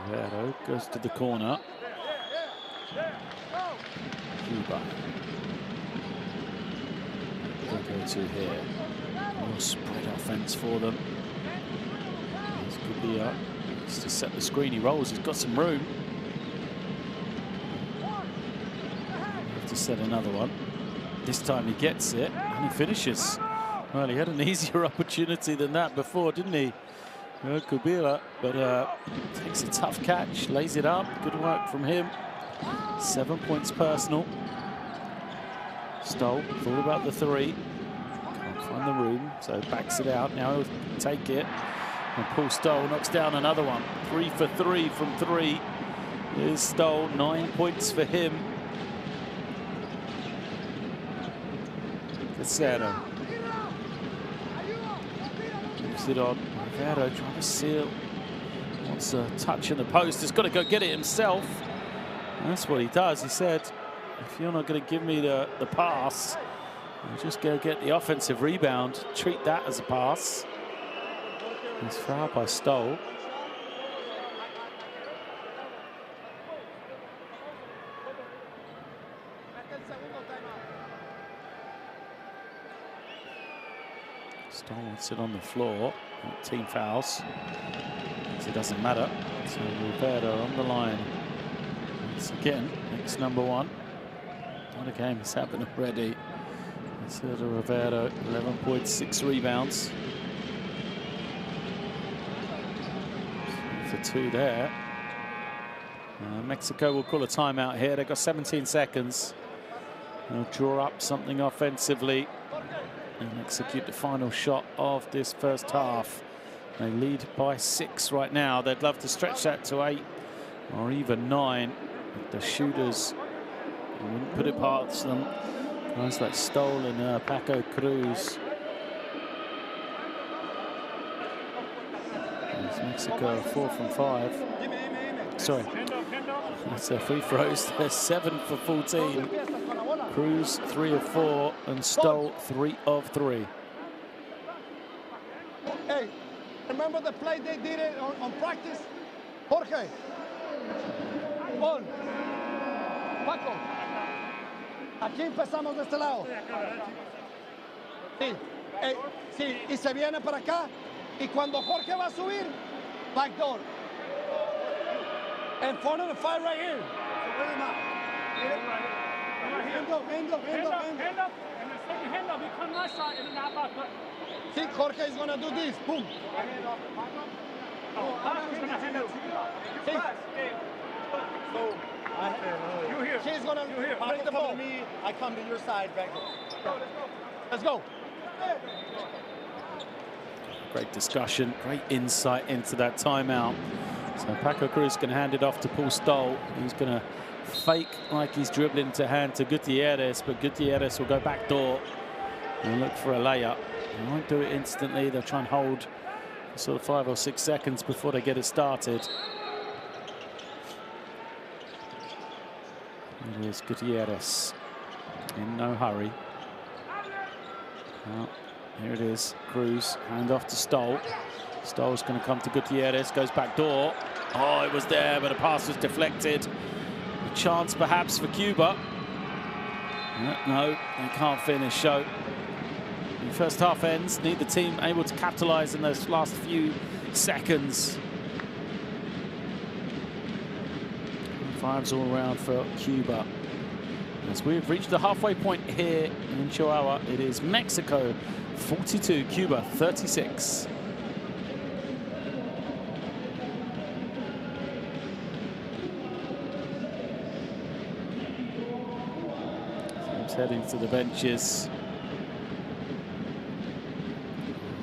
S1: Rivero goes to the corner. Cuba. They'll go to here. More spread offense for them. This could be up. Just to set the screen. He rolls. He's got some room. Have to set another one. This time he gets it and he finishes. Well, he had an easier opportunity than that before, didn't he? Kubila, but takes a tough catch, lays it up. Good work from him. 7 points personal. Stoll, thought about the 3. Can't find the room, so backs it out. Now he'll take it. And Paul Stoll knocks down another one. 3 for 3 from 3. Here's Stoll, 9 points for him. Casero. Moves it on. Rivero trying to seal. Wants a touch in the post. He's got to go get it himself. And that's what he does. He said, if you're not going to give me the pass, I'll just go get the offensive rebound. Treat that as a pass. He's fouled by Stoll. Stoll wants it on the floor. Team fouls. So it doesn't matter. So Roberto on the line. Once again, next number one. What a game has happened already. Sergio Roberto, 11.6 rebounds. 3 for 2 there. Mexico will call a timeout here. They've got 17 seconds. They'll draw up something offensively and execute the final shot of this first half. They lead by 6 right now. They'd love to stretch that to 8 or even 9. The shooters wouldn't put it past them. Guys like Stoll and Paco Cruz. There's Mexico 4 from 5. Sorry, that's free throws. They're 7 for 14. Cruz 3 of 4 and Stoll 3 of 3.
S2: Hey, remember the play they did it on practice? Jorge. Ball. Paco. Aquí empezamos de este lado. Sí, sí, y se viene para acá. Y cuando Jorge va a subir, backdoor. In front of the 5 right here. Hand up. And the second hand up, you come right side and then that back. See, Jorge is going to do this. Boom. Paco's going to hand it. See? So, you here. She's going to break the ball. Me, I come to your side back here. Let's go.
S1: Great discussion, great insight into that timeout. So Paco Cruz can hand it off to Paul Stoll. He's going to fake like he's dribbling to hand to Gutierrez, but Gutierrez will go back door and look for a layup. They won't do it instantly. They'll try and hold for sort of 5 or 6 seconds before they get it started. It is Gutierrez in no hurry. Well, here it is. Cruz, hand off to Stoll. Stoll's going to come to Gutierrez, goes back door. Oh, it was there, but the pass was deflected. A chance perhaps for Cuba. No, they can't finish. So the first half ends. Neither team able to capitalize in those last few seconds. 5s all around for Cuba. As we've reached the halfway point here in Chihuahua, it is Mexico 42, Cuba 36. Teams heading to the benches.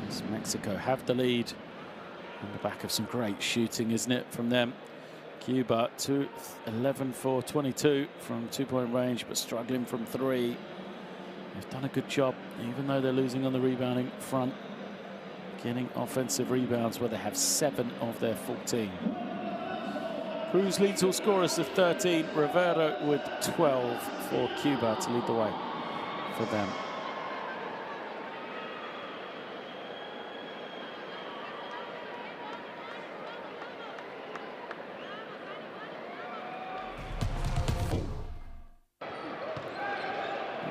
S1: As Mexico have the lead on the back of some great shooting, isn't it, from them? Cuba 11 for 22 from 2-point range, but struggling from 3. They've done a good job, even though they're losing on the rebounding front, getting offensive rebounds where they have 7 of their 14. Cruz leads all scorers with 13. Rivero with 12 for Cuba to lead the way for them.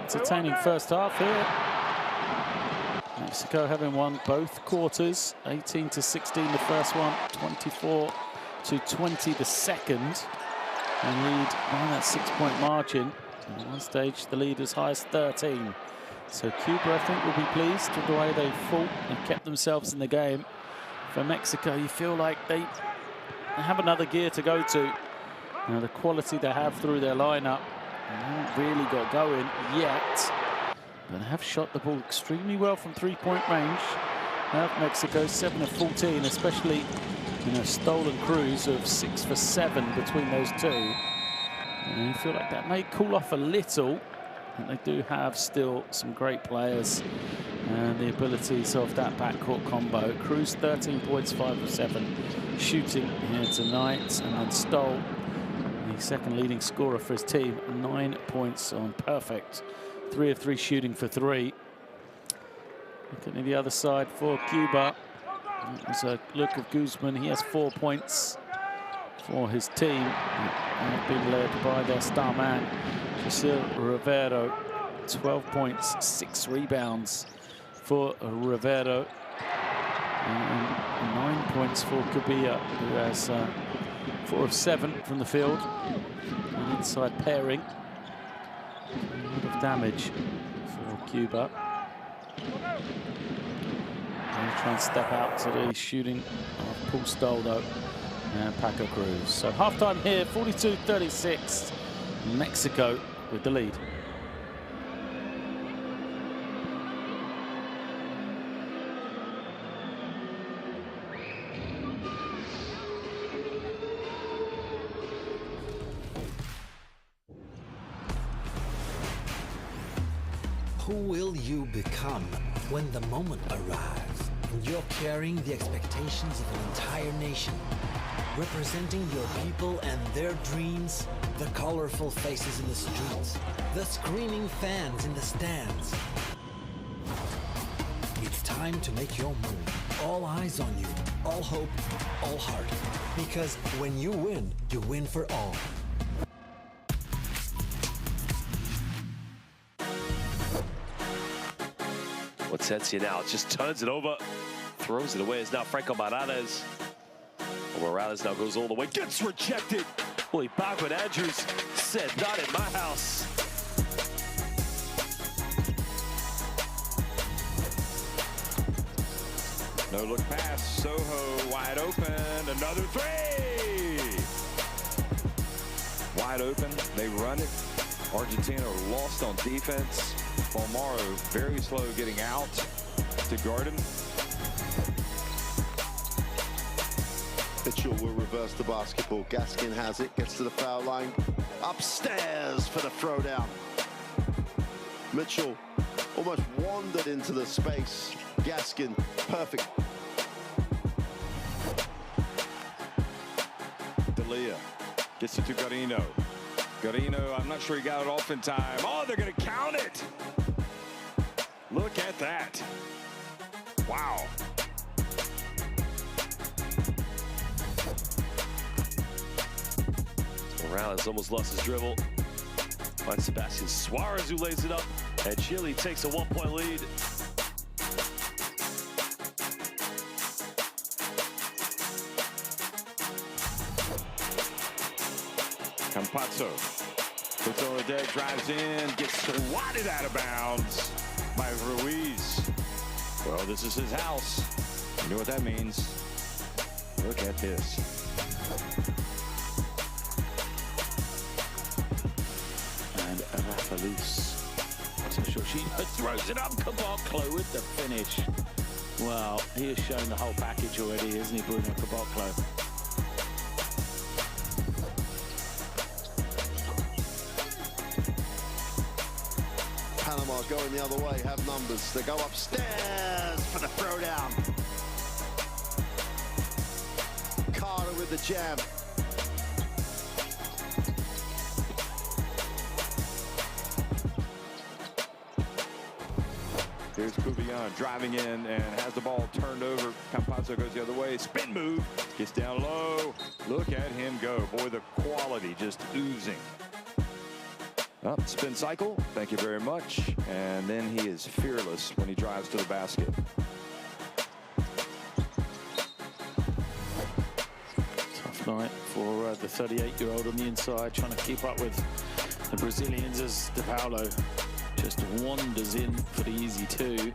S1: Entertaining first half here. Mexico having won both quarters, 18-16 the first one, 24-20 the second, and lead by that 6-point margin. At one stage, the lead as high as 13. So Cuba, I think, will be pleased with the way they fought and kept themselves in the game. For Mexico, you feel like they have another gear to go to. You know, the quality they have through their lineup. They haven't really got going yet, but they have shot the ball extremely well from 3-point range. Now Mexico 7 of 14, especially Stoll and Cruz of 6 for 7 between those two. And you feel like that may cool off a little, but they do have still some great players and the abilities of that backcourt combo. Cruz 13 points, 5 of 7 shooting here tonight, and then Stoll, the second leading scorer for his team, 9 points on perfect. 3 of 3 shooting for 3. Looking at the other side for Cuba. It was a look of Guzman. He has 4 points for his team. And been led by their star man, José Rivero. 12 points, 6 rebounds for Rivero. And 9 points for Cuba, who has 4 of 7 from the field. An inside pairing. A lot of damage for Cuba. They'll try and step out to the shooting of Paul Stoldo and Paco Cruz. So halftime here, 42-36. Mexico with the lead.
S4: Who will you become when the moment arrives and you're carrying the expectations of an entire nation, representing your people and their dreams, the colorful faces in the streets, the screaming fans in the stands? It's time to make your move. All eyes on you, all hope, all heart. Because when you win for all.
S5: What sets you now? Just turns it over, throws it away. It's now Franco Morales. Morales now goes all the way, gets rejected. Boy, back when Andrews said, not in my house.
S6: No look pass, Soho wide open, another three. Wide open, they run it. Argentina are lost on defense. Palmaro very slow getting out to guard him.
S7: Mitchell will reverse the basketball. Gaskin has it, gets to the foul line. Upstairs for the throwdown. Mitchell almost wandered into the space. Gaskin, perfect.
S6: D'Elia gets it to Garino. Garino, I'm not sure he got it off in time. Oh, they're going to count it. Look at that. Wow.
S5: Morales almost lost his dribble. Finds Sebastian Suarez, who lays it up. And Chile takes a 1-point lead.
S6: Campazzo puts on the deck, drives in, gets swatted out of bounds by Ruiz. Well, this is his house. You know what that means. Look at this.
S1: And Rafaluz. Jorginho throws it up. Caboclo with the finish. Well, he has shown the whole package already, isn't he, Bruno Caboclo?
S7: Panama going the other way, have numbers. They go upstairs for the throwdown. Carter with the jam.
S6: Here's Cubian driving in and has the ball turned over. Campazzo goes the other way. Spin move. Gets down low. Look at him go. Boy, the quality just oozing. Up, spin cycle. Thank you very much. And then he is fearless when he drives to the basket.
S1: Tough night for the 38-year-old on the inside, trying to keep up with the Brazilians as De Paulo just wanders in for the easy two.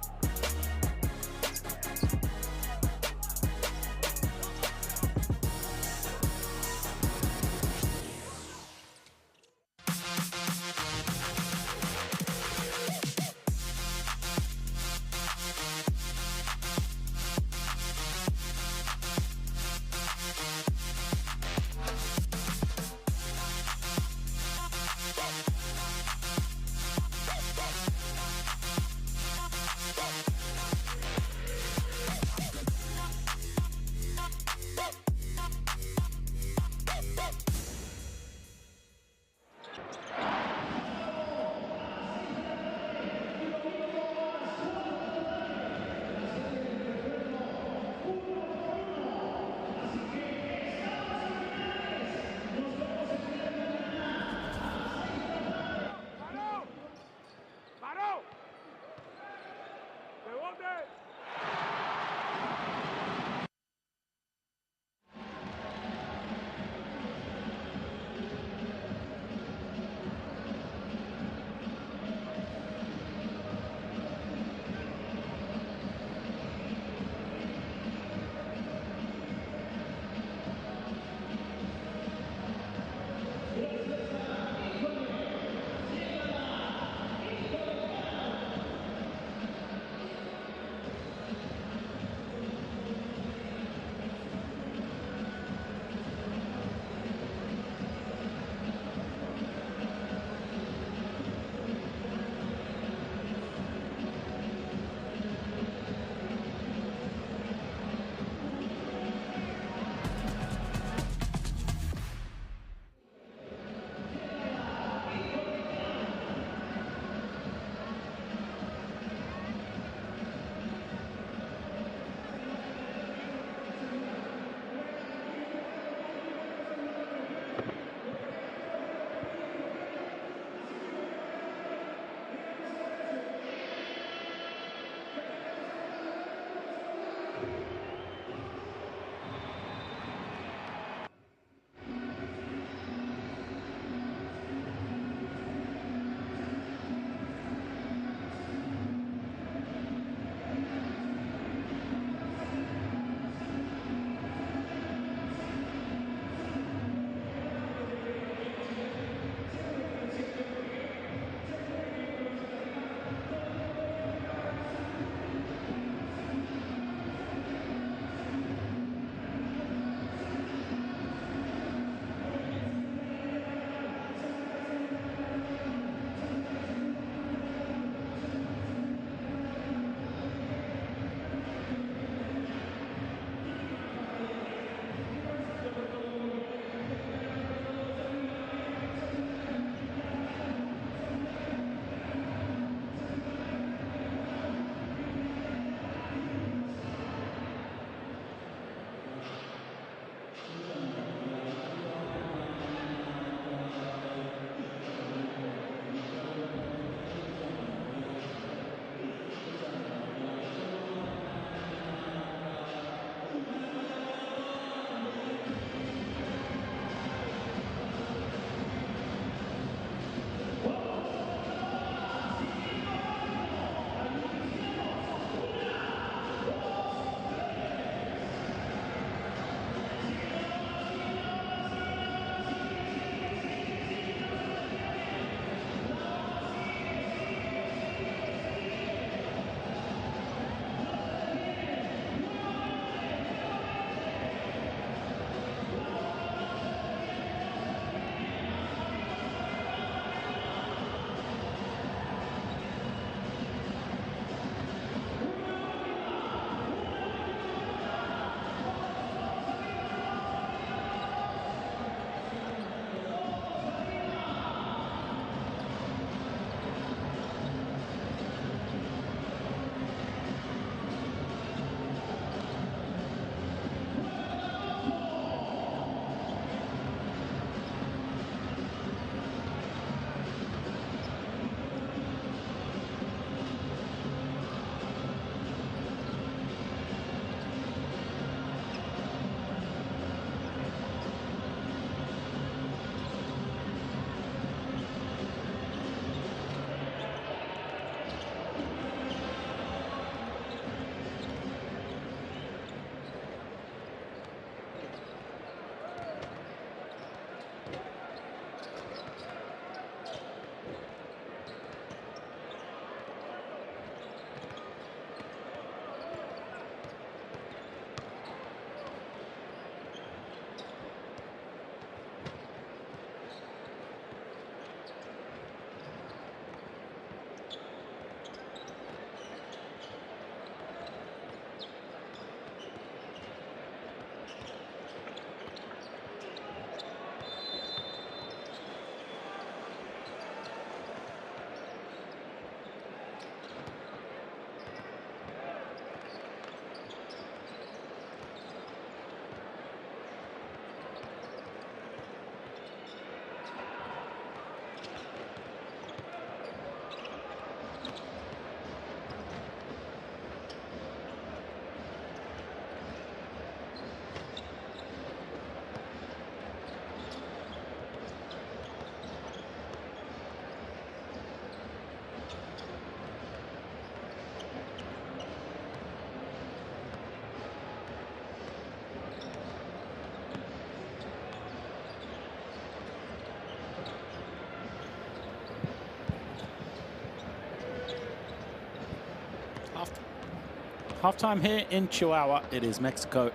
S1: Halftime here in Chihuahua. It is Mexico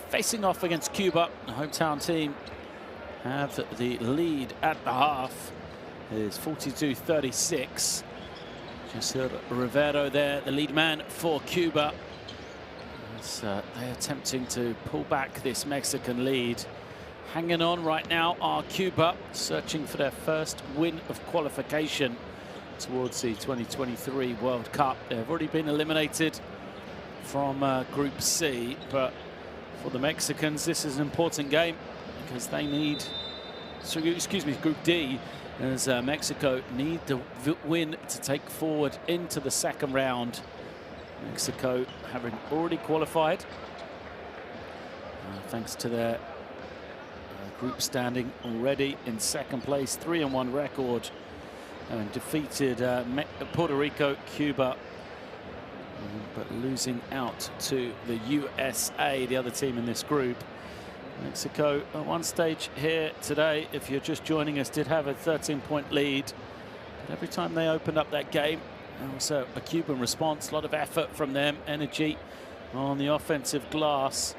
S1: facing off against Cuba. The hometown team have the lead at the half. It is 42-36. Just heard Rivero there, the lead man for Cuba. As, they're attempting to pull back this Mexican lead. Hanging on right now are Cuba, searching for their first win of qualification towards the 2023 World Cup. They've already been eliminated from Group C, but for the Mexicans, this is an important game because they need, so, excuse me, Group D, as Mexico need the win to take forward into the second round. Mexico having already qualified thanks to their group standing already in second place, 3-1 record, and defeated Puerto Rico, Cuba, but losing out to the USA, the other team in this group. Mexico at one stage here today, if you're just joining us, did have a 13-point lead, but every time they opened up that game, also a Cuban response, a lot of effort from them, energy on the offensive glass,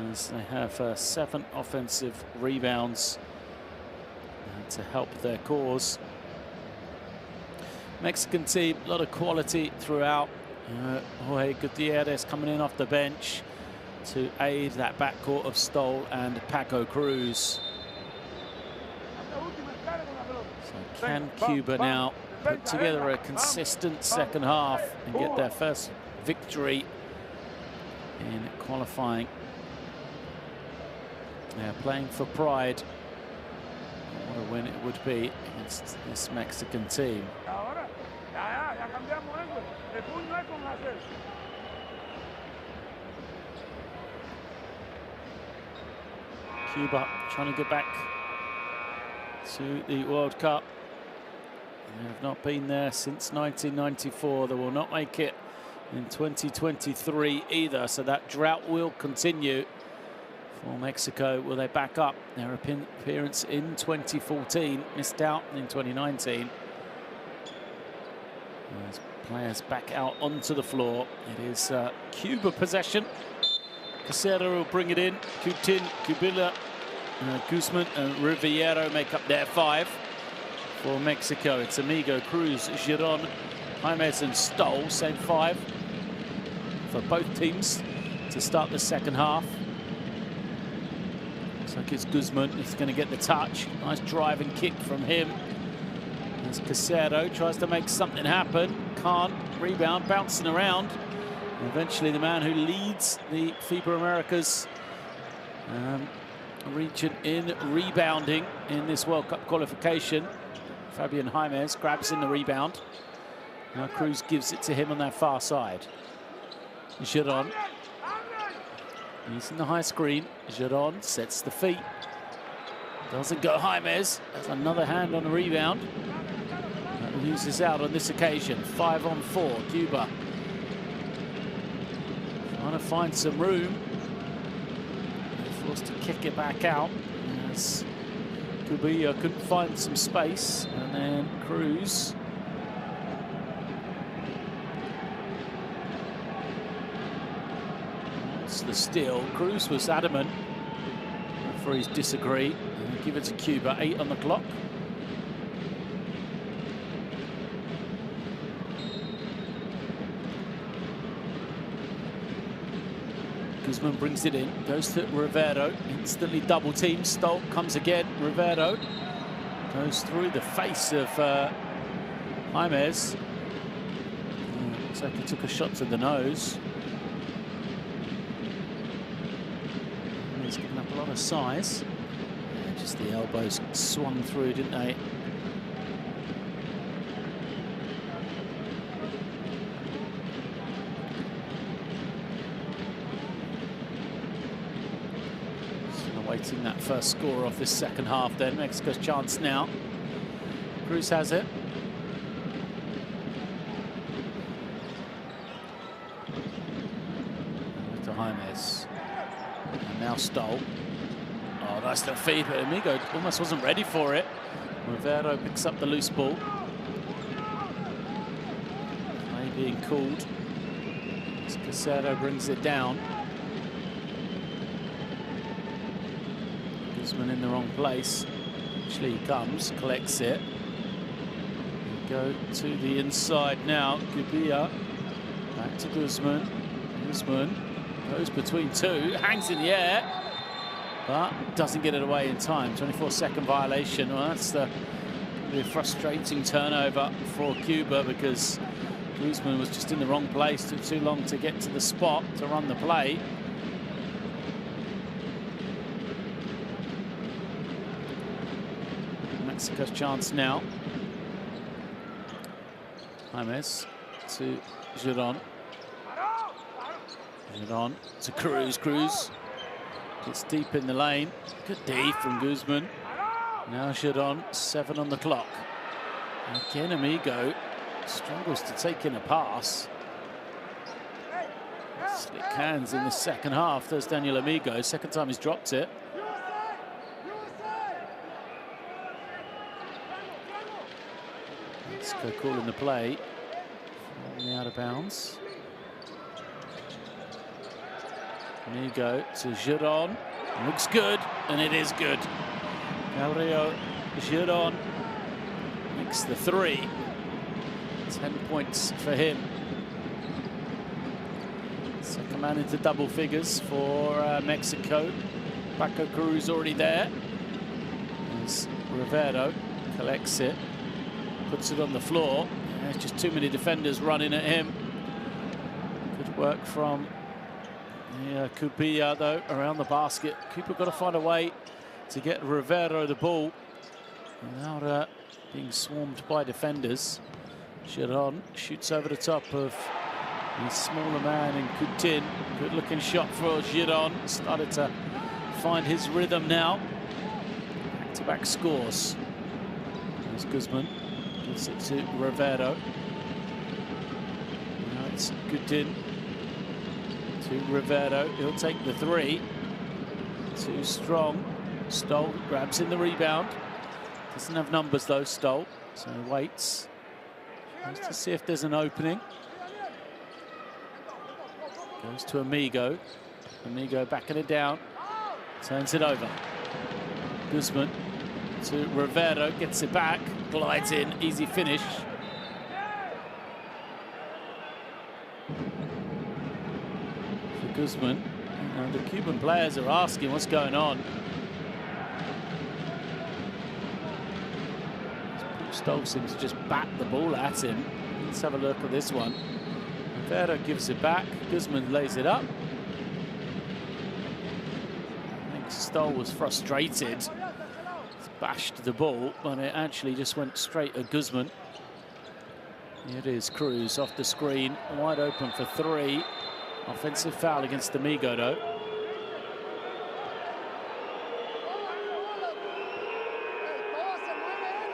S1: as they have 7 offensive rebounds to help their cause. Mexican team, a lot of quality throughout. Jorge Gutierrez coming in off the bench to aid that backcourt of Stoll and Paco Cruz. So can Cuba now put together a consistent second half and get their first victory in qualifying? They're playing for pride. What a win it would be against this Mexican team. Cuba trying to get back to the World Cup. They have not been there since 1994. They will not make it in 2023 either, so that drought will continue for Mexico. Will they back up their appearance in 2014, missed out in 2019? As players back out onto the floor, it is Cuba possession. Casero will bring it in. Coutin, Cubilla, Guzman and Riviero make up their 5 for Mexico. It's Amigo, Cruz, Giron, James and Stoll, same 5 for both teams to start the second half. Looks like it's Guzman, he's going to get the touch. Nice driving kick from him. As Casero tries to make something happen, can't. Rebound, bouncing around. And eventually the man who leads the FIBA Americas region in rebounding in this World Cup qualification, Fabian James, grabs in the rebound. Now Cruz gives it to him on that far side. Giron, he's in the high screen. Giron sets the feet. Doesn't go James. That's another hand on the rebound. That loses out on this occasion. 5-on-4, Cuba. Trying to find some room. They're forced to kick it back out as Cuba couldn't find some space. And then Cruz. That's the steal. Cruz was adamant. Referees disagree. Give it to Cuba. 8 on the clock. Guzman brings it in, goes to Rivero, instantly double team. Stoll comes again. Rivero goes through the face of James. Looks like he took a shot to the nose. He's given up a lot of size. Just the elbows swung through, didn't they? Awaiting that first score off this second half then. Mexico's chance now. Cruz has it. To James. And now Stoll. Oh, nice little feed, but Amigo almost wasn't ready for it. Rivero picks up the loose ball. Play being called. Casero brings it down. Guzman in the wrong place. Actually, he comes, collects it. We go to the inside now. Gubia back to Guzman. Guzman goes between two, hangs in the air, but doesn't get it away in time. 24-second violation. Well, that's a frustrating turnover for Cuba because Guzman was just in the wrong place. Took too long to get to the spot to run the play. Mexico's chance now. James to Giron. Giron to Cruz. Cruz gets deep in the lane. Good D from Guzman. Now Giron, 7 on the clock. Again, Amigo struggles to take in a pass. Slick hands in the second half. There's Daniel Amigo. Second time he's dropped it. Mexico calling the play from the out of bounds. Amigo to Giron. Looks good, and it is good. Gabriel Giron makes the 3. 10 points for him. Second man into double figures for Mexico. Paco Cruz already there. As Rivero collects it, puts it on the floor. There's just too many defenders running at him. Good work from Cubilla though around the basket. Cuba got to find a way to get Rivero the ball without being swarmed by defenders. Giron shoots over the top of the smaller man in Coutin. Good looking shot for Giron. Started to find his rhythm now. Back-to-back scores. There's Guzman. Gives it to Rivero. Now it's Coutin to Rivero. He'll take the 3. Too strong. Stoll grabs in the rebound. Doesn't have numbers though, Stoll. So he waits. Goes to see if there's an opening. Goes to Amigo. Amigo backing it down. Turns it over. Guzman to Rivero. Gets it back. Glides in. Easy finish. For Guzman. And the Cuban players are asking what's going on. Stoll seems to just bat the ball at him. Let's have a look at this one. Rivero gives it back. Guzman lays it up. I think Stoll was frustrated. He's bashed the ball, but it actually just went straight at Guzman. Here it is, Cruz off the screen, wide open for 3. Offensive foul against Amigo though.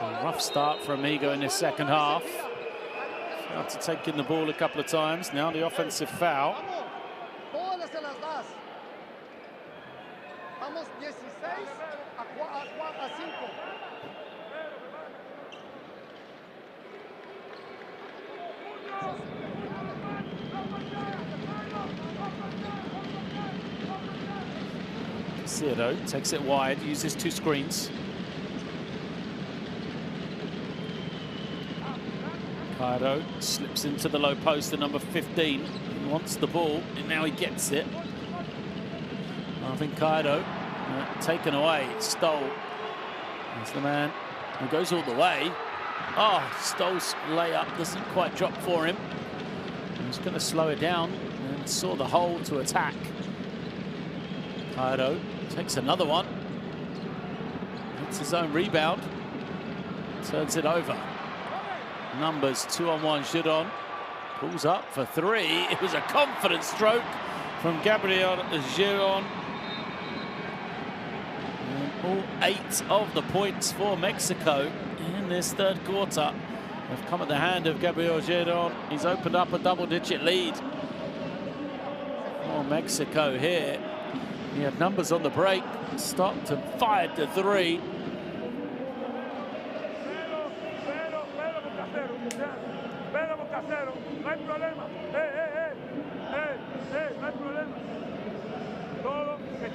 S1: A rough start for Amigo in this second half. Failed to take in the ball a couple of times. Now the offensive foul. Cierto takes it wide, uses 2 screens. Cairo slips into the low post at number 15. He wants the ball, and now he gets it. I think Cairo taken away. Stoll. There's the man who goes all the way. Oh, Stoll's layup doesn't quite drop for him. He's going to slow it down and saw the hole to attack. Cairo takes another one. It's his own rebound. Turns it over. Numbers 2-on-1. Giron pulls up for 3. It was a confident stroke from Gabriel Giron. And all 8 of the points for Mexico in this third quarter have come at the hand of Gabriel Giron. He's opened up a double-digit lead for Mexico here. He had numbers on the break, stopped and fired the 3.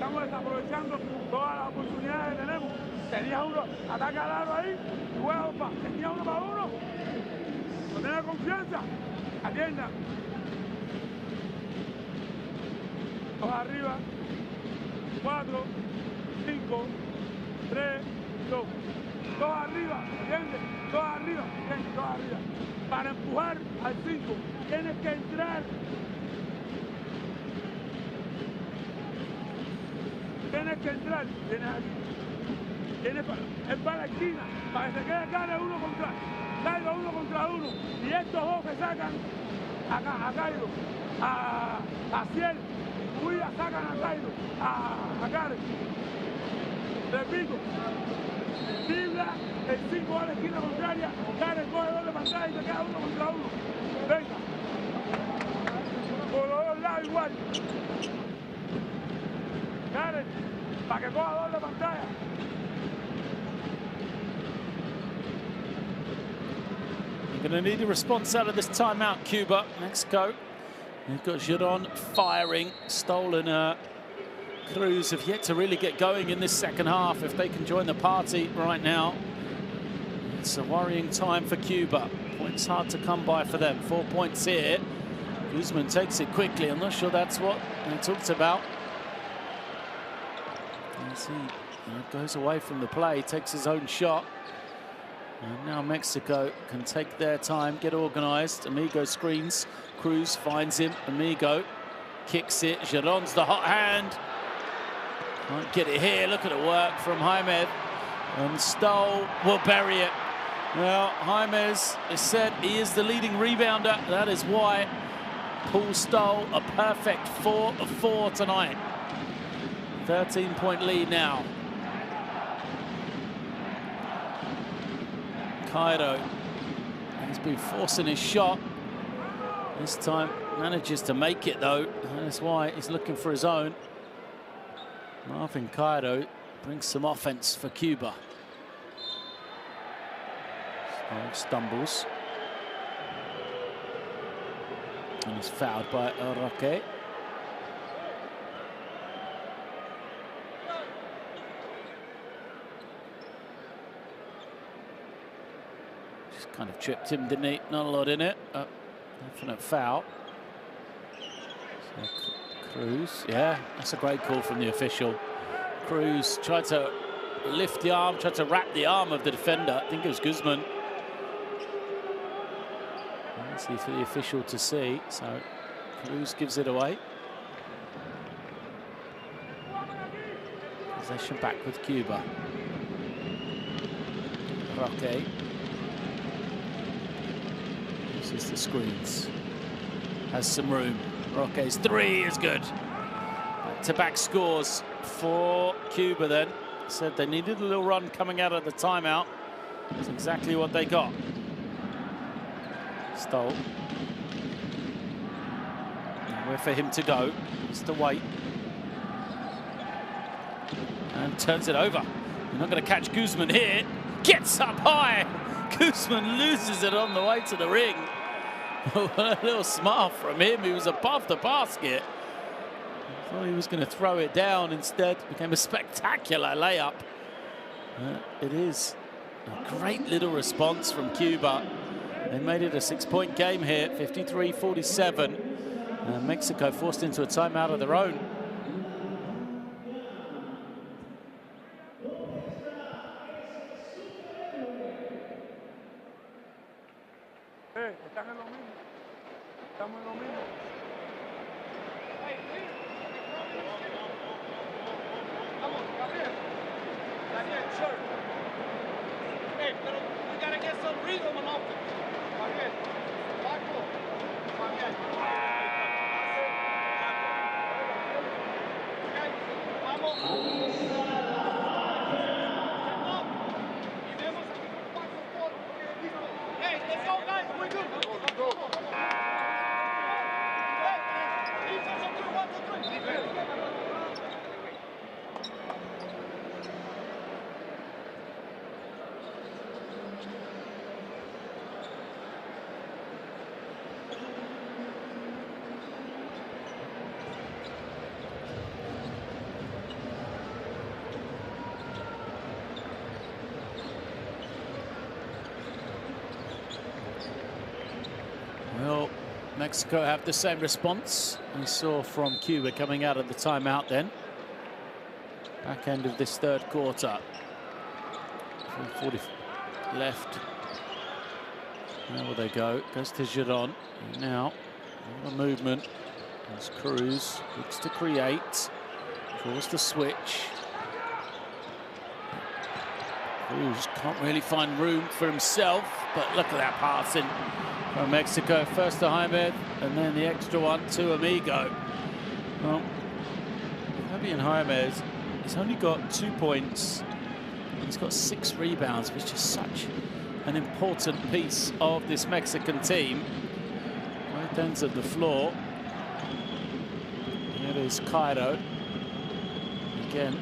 S3: estamos desaprovechando todas las oportunidades que tenemos. Tenía uno, ataca al aro ahí, y juega, tenía uno para uno. No tenía confianza, atienda. Dos arriba, 4, 5, 3, 2. Dos arriba, ¿entiendes? Dos arriba, ¿entiendes? Dos arriba. Para empujar al 5, tienes que entrar. Tienes que entrar, tienes aquí. Es para la esquina, para que se quede Cairo uno contra uno. Y estos dos que sacan a Cairo, a Ciel, Cuba sacan a Cairo, a Karen. Repito, dribla, el 5 va a la esquina contraria, Karen coge doble pantalla y se queda uno contra uno. Venga. Por los dos lados igual. Karen, para que coja doble pantalla.
S1: You're going to need a response out of this timeout, Cuba. Mexico. They've got Giron firing. Stolen Cruz have yet to really get going in this second half. If they can join the party right now, it's a worrying time for Cuba. Points hard to come by for them. 4 points here. Guzman takes it quickly. I'm not sure that's what they talked about. As he goes away from the play, takes his own shot. And now Mexico can take their time, get organised. Amigo screens. Cruz finds him. Amigo kicks it. Giron's the hot hand. Can't get it here. Look at the work from Jaime. And Stoll will bury it. Well, Jaimes has said he is the leading rebounder. That is why Paul Stoll a perfect 4 of 4 tonight. 13-point lead now. Cairo has been forcing his shot. This time manages to make it though. That's why he's looking for his own. Marvin Cairo brings some offense for Cuba. Stumbles. And he's fouled by Roque. Just kind of tripped him, didn't he? Not a lot in it. Definite foul. So Cruz, yeah, that's a great call from the official. Cruz tried to lift the arm, tried to wrap the arm of the defender. I think it was Guzman. Easy for the official to see, so Cruz gives it away. Possession back with Cuba. Roque. Uses the screens. Has some room. Roque's 3 is good. Back-to-back scores for Cuba then. Said they needed a little run coming out of the timeout. That's exactly what they got. Stoll. Nowhere for him to go. It's to wait. And turns it over. You're not going to catch Guzman here. Gets up high. Guzman loses it on the way to the ring. A little smart from him. He was above the basket. I thought he was going to throw it down. Instead, it became a spectacular layup. It is a great little response from Cuba. They made it a 6-point game here, 53-47. Mexico forced into a timeout of their own.
S3: Están en lo mismo. Estamos en lo mismo.
S2: Vamos, Gabriel. Daniel, sure. Hey, pero we gotta get some rhythm on offense. Gabriel, Paco, Gabriel. Okay, vamos. Hey, let's go, guys. We're good. Go.
S1: Mexico have the same response we saw from Cuba coming out of the timeout then. Back end of this third quarter. 40 left. Where will they go? Goes to Giron. And now, a movement. There's Cruz. Looks to create. Draws the switch. Cruz can't really find room for himself, but look at that passing from Mexico. First to Jaime, and then the extra one to Amigo. Well, Fabian Jaime, he's only got 2 points. He's got 6 rebounds, which is such an important piece of this Mexican team. Both ends of the floor. Here is Cairo. Again,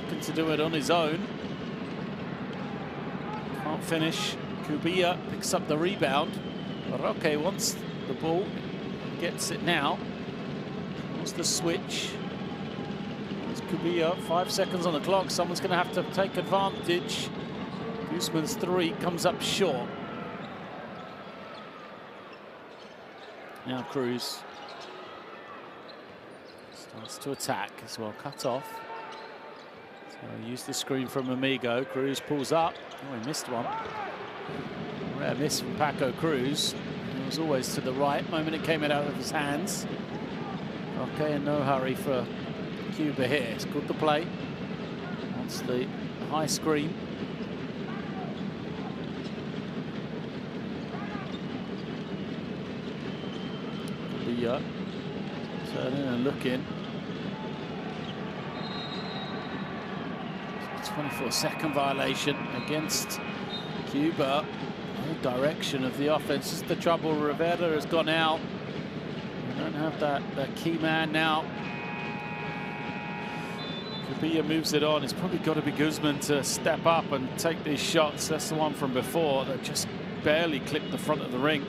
S1: looking to do it on his own. Can't finish. Cubilla picks up the rebound. Roque wants the ball. Gets it now. Wants the switch. It's Cubilla. 5 seconds on the clock. Someone's going to have to take advantage. Guzman's 3 comes up short. Now Cruz starts to attack as well. Cut off. So use the screen from Amigo. Cruz pulls up. Oh, he missed one. Rare miss from Paco Cruz. It was always to the right. Moment it came out of his hands. Okay, in no hurry for Cuba here. It's good to play. Wants the high screen. Cubilla turning and looking. 24-second violation against Cuba. No direction of the offense. This is the trouble. Rivera has gone out. We don't have that key man now. Cubilla moves it on. It's probably got to be Guzman to step up and take these shots. That's the one from before that just barely clipped the front of the ring.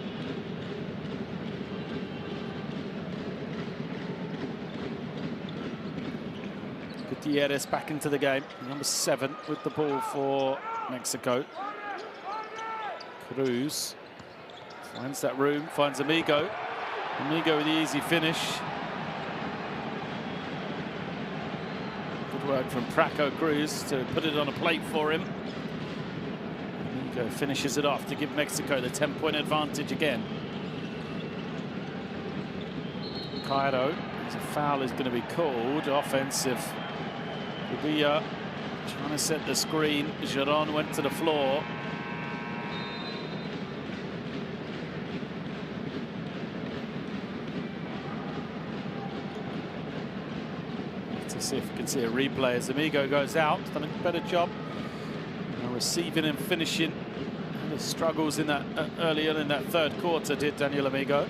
S1: Gutierrez back into the game. Number 7 with the ball for Mexico. Cruz finds that room, finds Amigo. Amigo with the easy finish. Good work from Paco Cruz to put it on a plate for him. Amigo finishes it off to give Mexico the 10-point advantage again. Cairo, as a foul is going to be called. Offensive. Cubilla trying to set the screen. Giron went to the floor. Let's see if we can see a replay as Amigo goes out. Done a better job receiving and finishing. And the struggles in that early on in that third quarter did Daniel Amigo.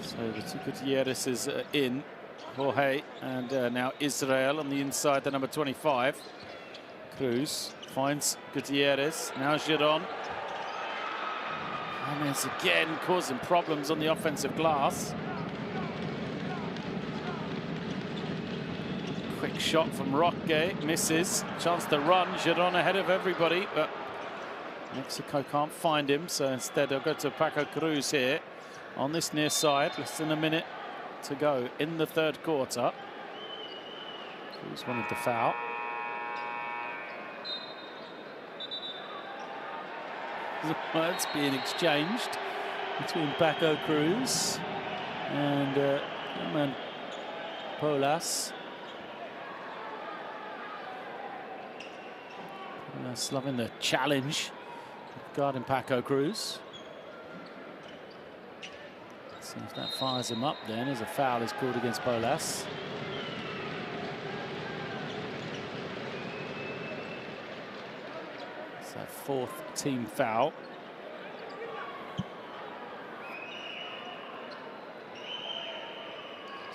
S1: So the two Gutierrez is in. Jorge and now Israel on the inside, the number 25. Cruz finds Gutierrez. Now Giron. And it's again causing problems on the offensive glass. Quick shot from Roque. Misses. Chance to run. Giron ahead of everybody, but Mexico can't find him. So instead they'll go to Paco Cruz here on this near side. Less than a minute to go in the third quarter. Cruz wanted the foul. Words being exchanged between Paco Cruz and Polas. Polas loving the challenge guarding Paco Cruz. See if that fires him up then as a foul is called against Polas. It's that 4th team foul.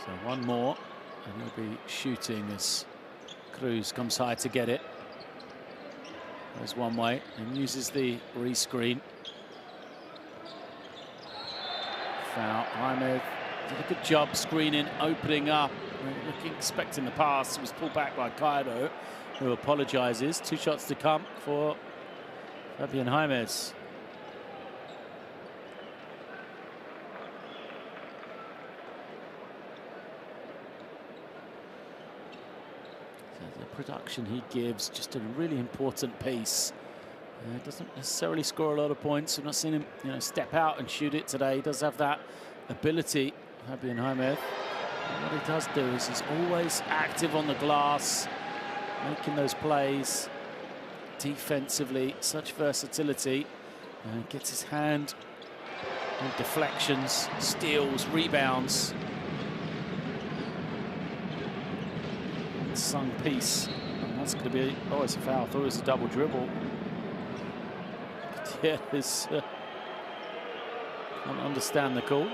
S1: So one more and he'll be shooting as Cruz comes high to get it. Goes one way and uses the rescreen. Foul. Jaime did a good job screening, opening up, expecting the pass. It was pulled back by Cairo, who apologizes. 2 shots to come for Fabian Jaime. The production he gives, just a really important piece. Doesn't necessarily score a lot of points. We've not seen him, step out and shoot it today. He does have that ability, Fabian Jaimez. What he does do is he's always active on the glass, making those plays defensively. Such versatility. Gets his hand on deflections, steals, rebounds. Sung piece. And that's going to be, oh, it's a foul. I thought it was a double dribble. Yeah, can't understand the call.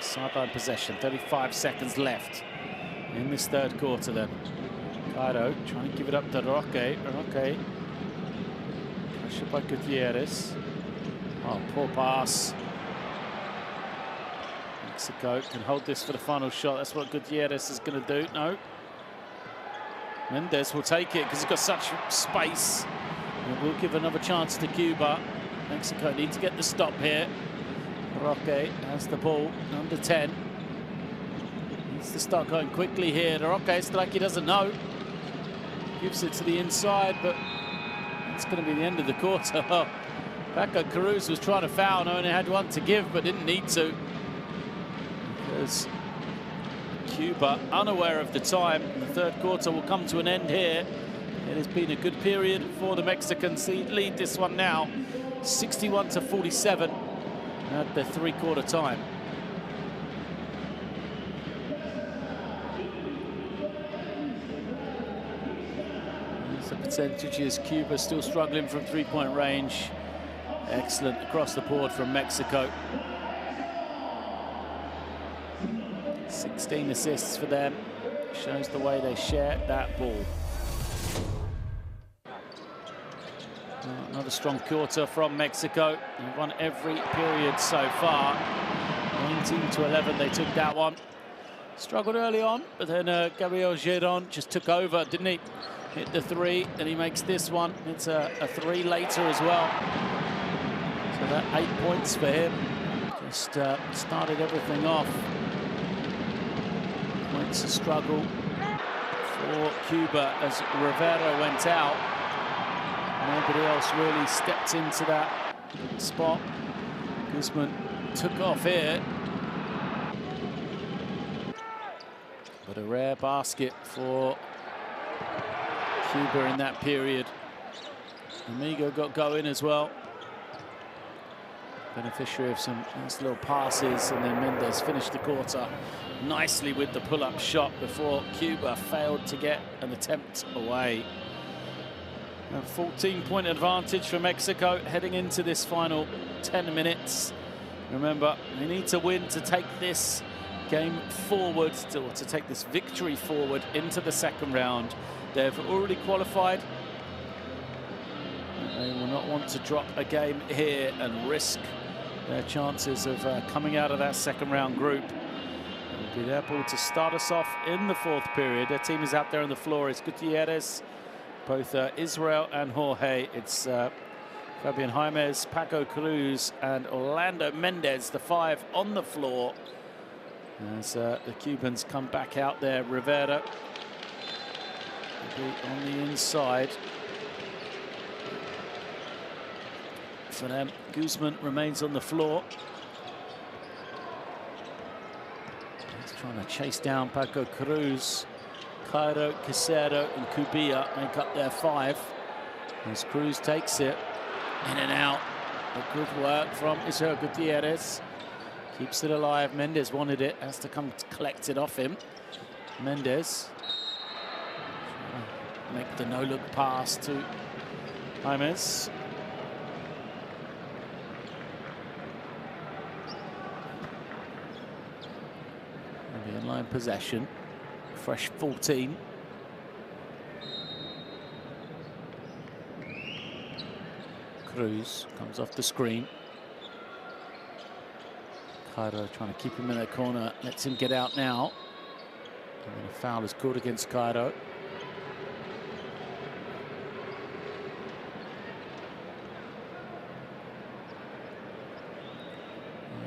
S1: Sideline possession, 35 seconds left in this third quarter then. Cairo trying to give it up to Roque. Roque. Pressure by Gutierrez. Oh, poor pass. Mexico can hold this for the final shot. That's what Gutierrez is going to do. No. Mendez will take it because he's got such space. And we'll give another chance to Cuba. Mexico need to get the stop here. Roque has the ball, under 10. Needs to start going quickly here. Roque, it's like he doesn't know. Gives it to the inside, but it's going to be the end of the quarter. Paco Cruz was trying to foul, only had one to give, but didn't need to. Because Cuba, unaware of the time, the third quarter will come to an end here. It has been a good period for the Mexicans. They lead this one now, 61-47 at the three-quarter time. These are percentages. Cuba still struggling from three-point range. Excellent across the board from Mexico. 16 assists for them. Shows the way they share that ball. Another strong quarter from Mexico. They've won every period so far. 19-11, they took that one. Struggled early on, but then Gabriel Giron just took over, didn't he? Hit the three, then he makes this one. It's a three later as well. So that 8 points for him. Just started everything off. Points a struggle for Cuba as Rivera went out. Nobody else really stepped into that spot. Guzman took off here. But a rare basket for Cuba in that period. Amigo got going as well. Beneficiary of some nice little passes, and then Mendez finished the quarter nicely with the pull-up shot before Cuba failed to get an attempt away. A 14-point advantage for Mexico heading into this final 10 minutes. Remember, they need to win to take this game forward, to take this victory forward into the second round. They've already qualified. They will not want to drop a game here and risk their chances of coming out of that second round group. It'll be their ball to start us off in the fourth period. Their team is out there on the floor. It's Gutierrez, both Israel and Jorge. It's Fabian Jaimez, Paco Cruz, and Orlando Mendez, the five on the floor. As the Cubans come back out there, Rivera will be on the inside. For them, Guzman remains on the floor. He's trying to chase down Paco Cruz. Cairo, Casero, and Cubilla make up their five. As Cruz takes it in and out. A good work from Israel Gutierrez. Keeps it alive. Mendez wanted it. Has to come to collect it off him. Mendez. Make the no-look pass to Jaimez. The inline possession. Fresh 14. Cruz comes off the screen. Cairo trying to keep him in the corner, lets him get out now. And then a foul is called against Cairo.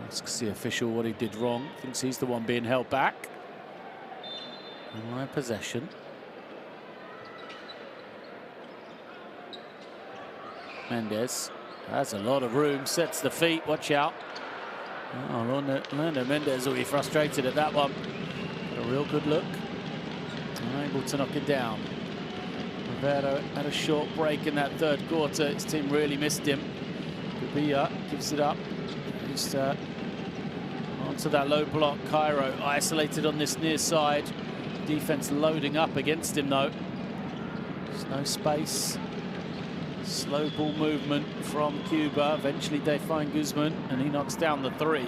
S1: Asks the official what he did wrong. Thinks he's the one being held back. In possession. Mendes has a lot of room, sets the feet, watch out. Oh, Orlando Mendes will be frustrated at that one. Got a real good look. Unable to knock it down. Rivero had a short break in that third quarter. His team really missed him. Cuba gives it up. Just onto that low block. Cairo isolated on this near side. Defense loading up against him though. There's no space. Slow ball movement from Cuba. Eventually they find Guzman and he knocks down the three.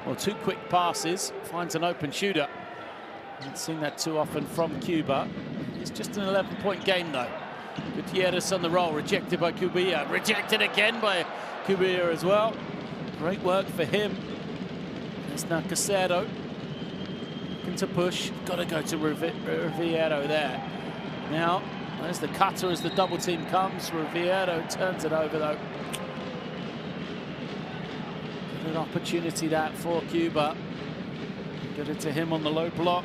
S1: Well, two quick passes, finds an open shooter. Haven't seen that too often from Cuba. It's just an 11-point game though. Gutierrez on the roll, rejected by Cuba. Rejected again by Cuba as well. Great work for him. There's now Casero. Looking to push. Got to go to Riviero there. Now, there's the cutter as the double team comes. Riviero turns it over though. Good opportunity that for Cuba. Get it to him on the low block.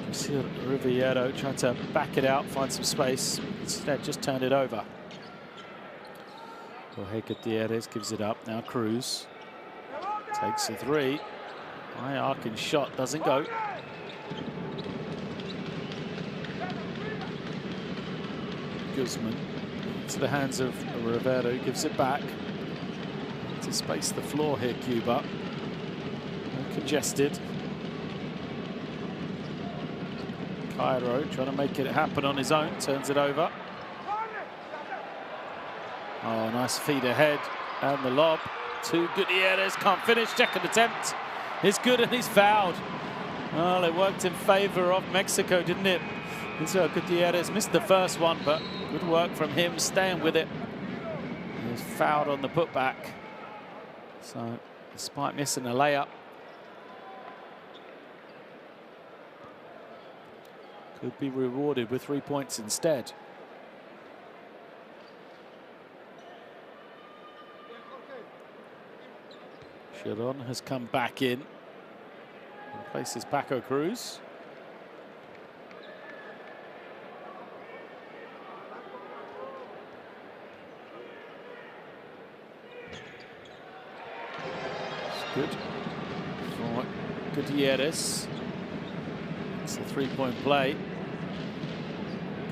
S1: You see Riviero trying to back it out, find some space. Instead, just turned it over. Jorge Gutierrez gives it up. Now Cruz takes a three. High arcing shot doesn't go. Guzman to the hands of Rivero, gives it back. To space the floor here, Cuba. Congested. Cairo trying to make it happen on his own, turns it over. Oh, nice feed ahead, and the lob to Gutierrez, can't finish, second attempt. It's good and he's fouled. Well, it worked in favor of Mexico, didn't it? So Gutierrez missed the first one, but good work from him, staying with it. He's fouled on the putback. So, despite missing a layup, could be rewarded with 3 points instead. Chiron has come back in. Replaces Paco Cruz. It's good for Gutierrez. It's a three-point play.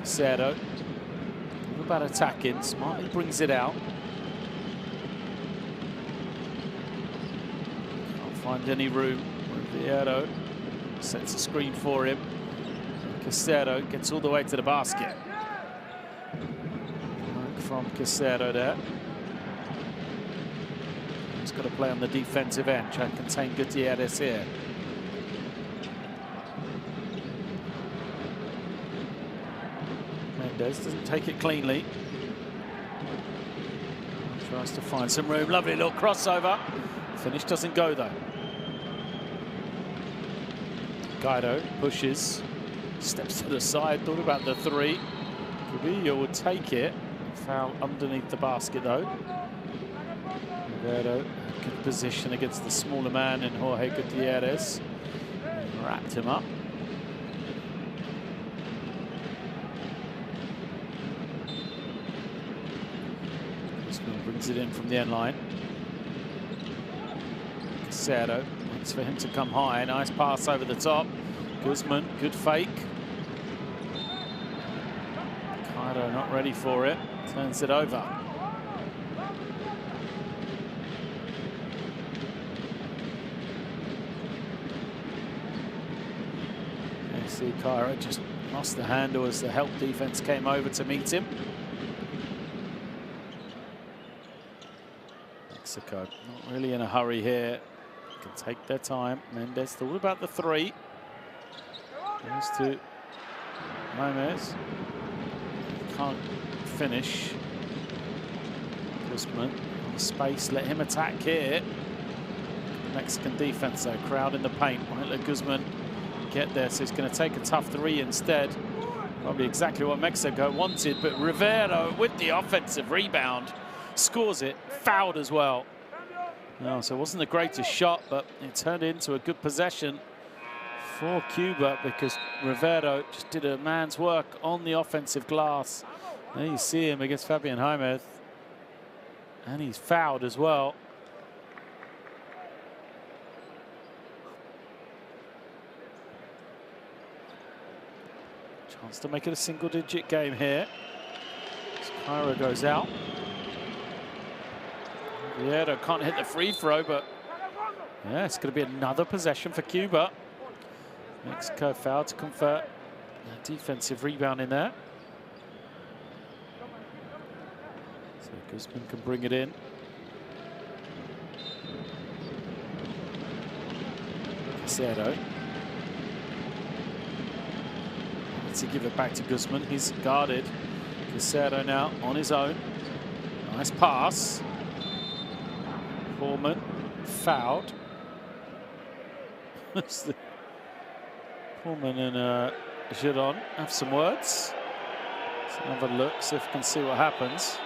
S1: Casero. What about attacking? Smartly brings it out. Can't find any room. Riviero sets a screen for him. Casero gets all the way to the basket. Work from Casero there. He's got to play on the defensive end, try and contain Gutierrez here. Mendes doesn't take it cleanly. Tries to find some room. Lovely little crossover. Finish doesn't go though. Guido pushes, steps to the side, thought about the three. Cubillo would take it. Foul underneath the basket though. Rivero, good position against the smaller man in Jorge Gutierrez. Wrapped him up. Guzman brings it in from the end line. Casero waits for him to come high. Nice pass over the top. Guzman, good fake. Cairo not ready for it. Turns it over. You see Cairo just lost the handle as the help defense came over to meet him. Mexico not really in a hurry here. Can take their time. Mendes thought about the three. Goes to Gomez. Can't finish. Guzman on the space. Let him attack here. Mexican defense though, crowd in the paint. Won't let Guzman get there, so he's going to take a tough three instead. Probably exactly what Mexico wanted, but Rivero with the offensive rebound scores it, fouled as well. No, so it wasn't the greatest shot, but it turned into a good possession for Cuba because Rivero just did a man's work on the offensive glass. There you see him against Fabian Jaimez, and he's fouled as well. Chance to make it a single-digit game here. As Cairo goes out. Rivero can't hit the free throw, but yeah, it's going to be another possession for Cuba. Mexico failed to convert a defensive rebound in there. So Guzman can bring it in. Casero. To give it back to Guzman. He's guarded. Casero now on his own. Nice pass. Foreman fouled. Foreman and Giron have some words. Let's have a look, see if we can see what happens.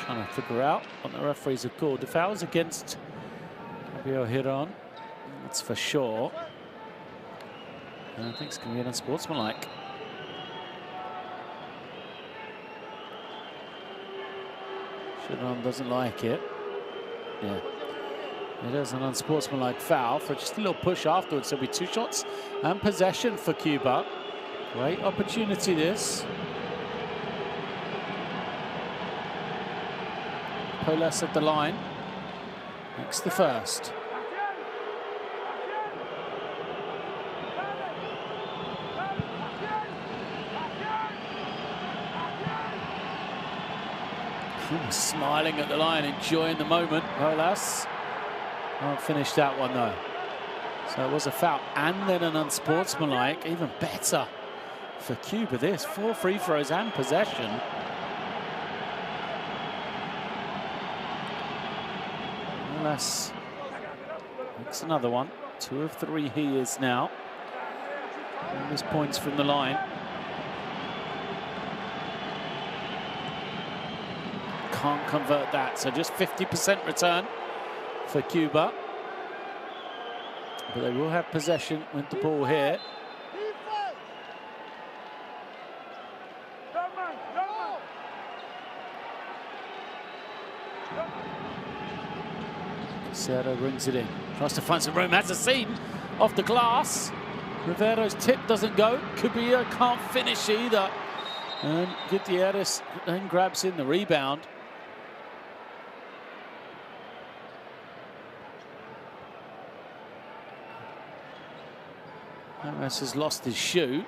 S1: Trying to figure out what the referees have called. The foul's against Fabio Giron, that's for sure. And I think it's going to be an unsportsmanlike. Giron doesn't like it. Yeah. It is an unsportsmanlike foul for just a little push afterwards. There'll be 2 shots and possession for Cuba. Great opportunity this. Polas at the line. Next the first. Smiling at the line, enjoying the moment. Polas won't finish that one though. So it was a foul and then an unsportsmanlike. Even better for Cuba this. 4 free throws and possession. Polas makes another one. 2 of 3 he is now. Bonus points from the line. Can't convert that, so just 50% return for Cuba. But they will have possession with the ball here. Casero brings it in. Tries to find some room, has a seam off the glass. Rivero's tip doesn't go. Kubia can't finish either. And Gutierrez then grabs in the rebound. Ramos has lost his shoe.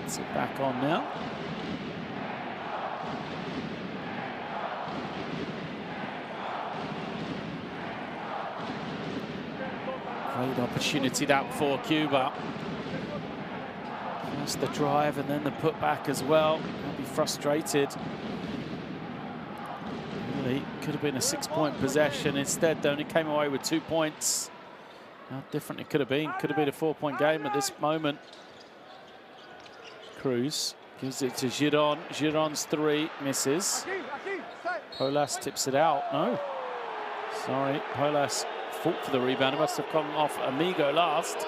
S1: It's back on now. Great opportunity that for Cuba. First the drive and then the putback as well. They'll be frustrated. Really could have been a 6-point possession. Instead, they only came away with 2 points. How different it could have been. Could have been a 4-point game at this moment. Cruz gives it to Giron. Giron's 3 misses. Polas tips it out. No. Sorry, Polas fought for the rebound. It must have come off Amigo last.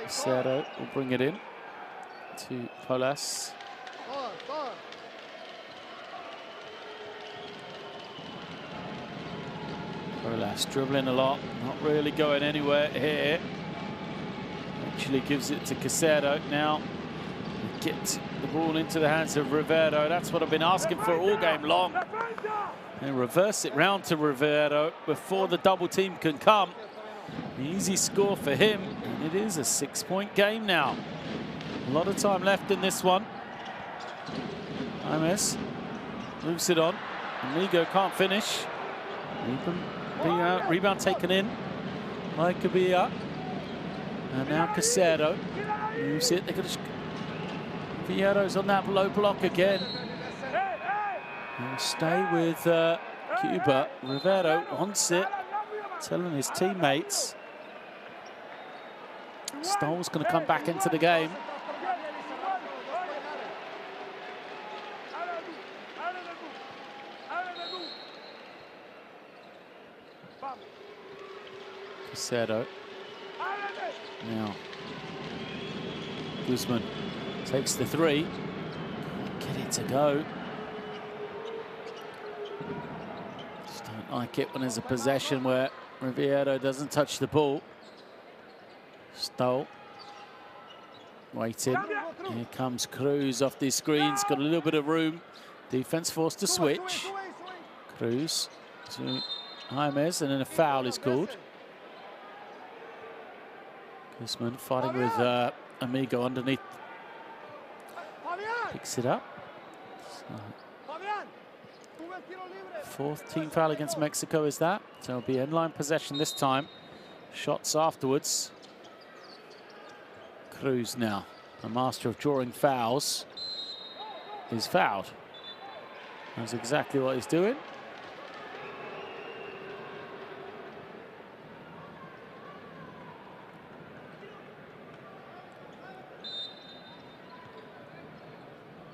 S1: Casero will bring it in to Polas. Polas dribbling a lot, not really going anywhere here. Actually gives it to Casero. Now get the ball into the hands of Rivero. That's what I've been asking for all game long. And reverse it round to Rivero before the double team can come. Easy score for him, and it is a 6-point game now. A lot of time left in this one. James moves it on. Amigo can't finish. Rebound taken in by Cuba. And now Casero moves it. They're going to. Fierro's on that low block again. He'll stay with Cuba. Rivero wants it, telling his teammates. Stoll's going to come back into the game. Casero. Now, Guzman takes the three. Get it to go. Just don't like it when there's a possession where Riviero doesn't touch the ball. Stoll. Waiting. Here comes Cruz off these screens. Got a little bit of room. Defense forced to switch. Cruz to James, and then a foul is called. Guzman fighting with Amigo underneath. Picks it up. Fourth team foul against Mexico is that. So it'll be inline possession this time. Shots afterwards. Cruz now, a master of drawing fouls, is fouled. That's exactly what he's doing.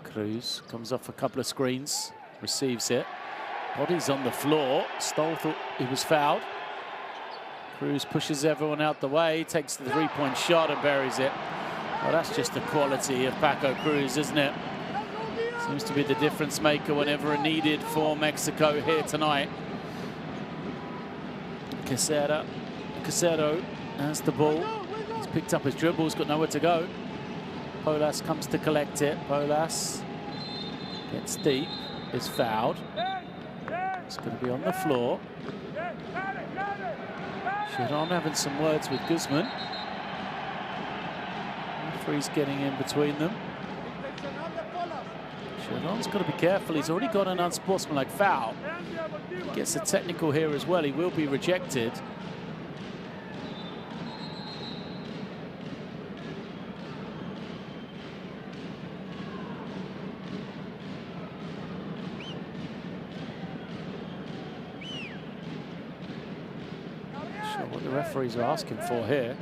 S1: Cruz comes off a couple of screens, receives it. Body's on the floor. Stoll thought he was fouled. Cruz pushes everyone out the way, takes the three-point shot and buries it. Well, that's just the quality of Paco Cruz, isn't it? Seems to be the difference maker whenever needed for Mexico here tonight. Casero has the ball. He's picked up his dribbles, got nowhere to go. Polas comes to collect it. Polas gets deep, is fouled. It's going to be on the floor. Sharon having some words with Guzman. Referee's getting in between them. Sharon's got to be careful. He's already got an unsportsmanlike foul. He gets a technical here as well. He will be rejected. What the referees are asking for here.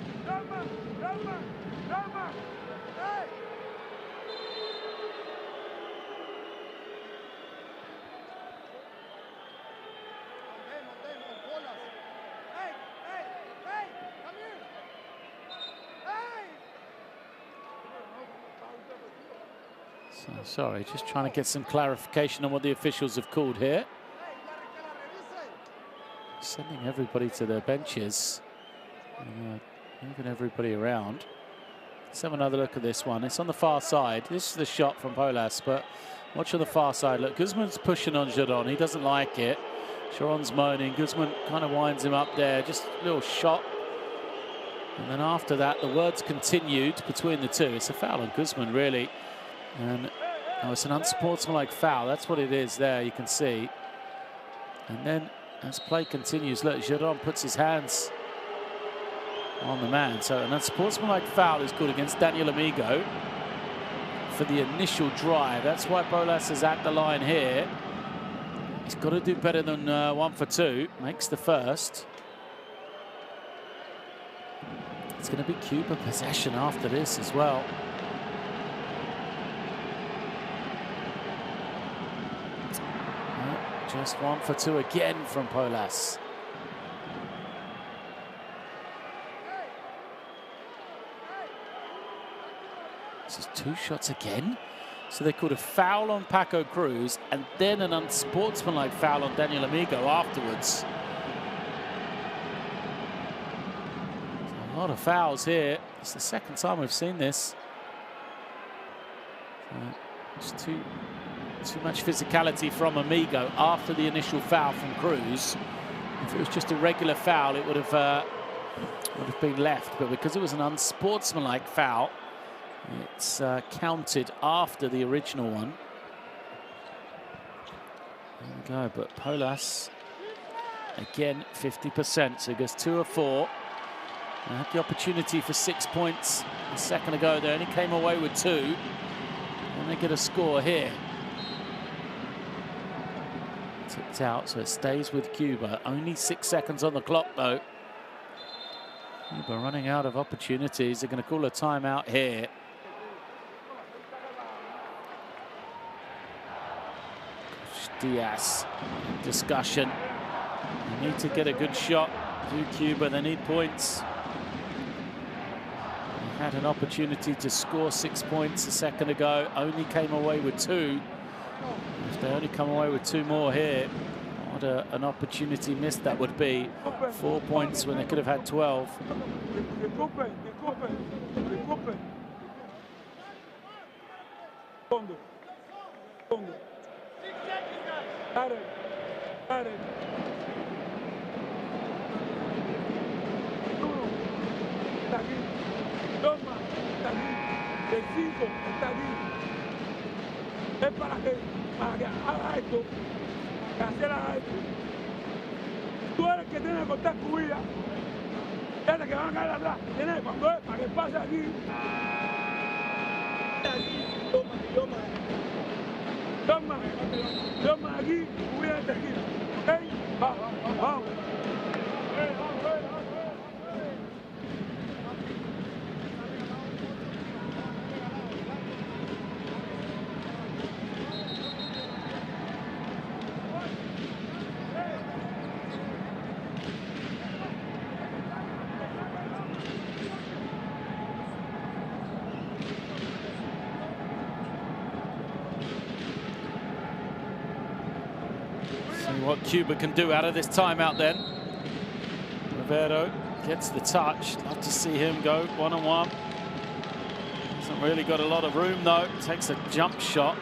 S1: So, sorry, just trying to get some clarification on what the officials have called here. Sending everybody to their benches, moving everybody around. Let's have another look at this one. It's on the far side. This is the shot from Polas, but watch on the far side. Look, Guzman's pushing on Sharon. He doesn't like it. Sharon's moaning. Guzman kind of winds him up there. Just a little shot. And then after that, the words continued between the two. It's a foul on Guzman, really. And it's an unsportsmanlike foul. That's what it is there, you can see. And then as play continues, look, Giron puts his hands on the man. So an unsportsmanlike foul is called against Daniel Amigo for the initial drive. That's why Polas is at the line here. He's got to do better than 1 for 2. Makes the first. It's going to be Cuba possession after this as well. Just 1 for 2 again from Polas. This is 2 shots again. So they called a foul on Paco Cruz and then an unsportsmanlike foul on Daniel Amigo afterwards. A lot of fouls here. It's the second time we've seen this. It's too much physicality from Amigo after the initial foul from Cruz. If it was just a regular foul, it would have been left. But because it was an unsportsmanlike foul, It's counted after the original one. There we go, but Polas, again, 50%, so he goes 2 of 4. They had the opportunity for 6 points a second ago. They only came away with 2. And they get a score here. Tipped out, so it stays with Cuba. Only 6 seconds on the clock, though. Cuba running out of opportunities. They're going to call a timeout here. Diaz, discussion. They need to get a good shot to Cuba. They need points. They had an opportunity to score 6 points a second ago. Only came away with 2. If they only come away with 2 more here, what an opportunity missed that would be. 4 points when they could have had 12.
S3: El 5 está aquí. Es para que haga esto, que hacer haga esto. Tú eres el que tiene que cortar tu vida. Eres que van a caer atrás. Tienes cuando es para que pase aquí. Toma aquí, tu vida en esta esquina. ¿Ok? Vamos.
S1: What Cuba can do out of this timeout then. Rivero gets the touch. Love to see him go one-on-one. Hasn't really got a lot of room though. Takes a jump shot.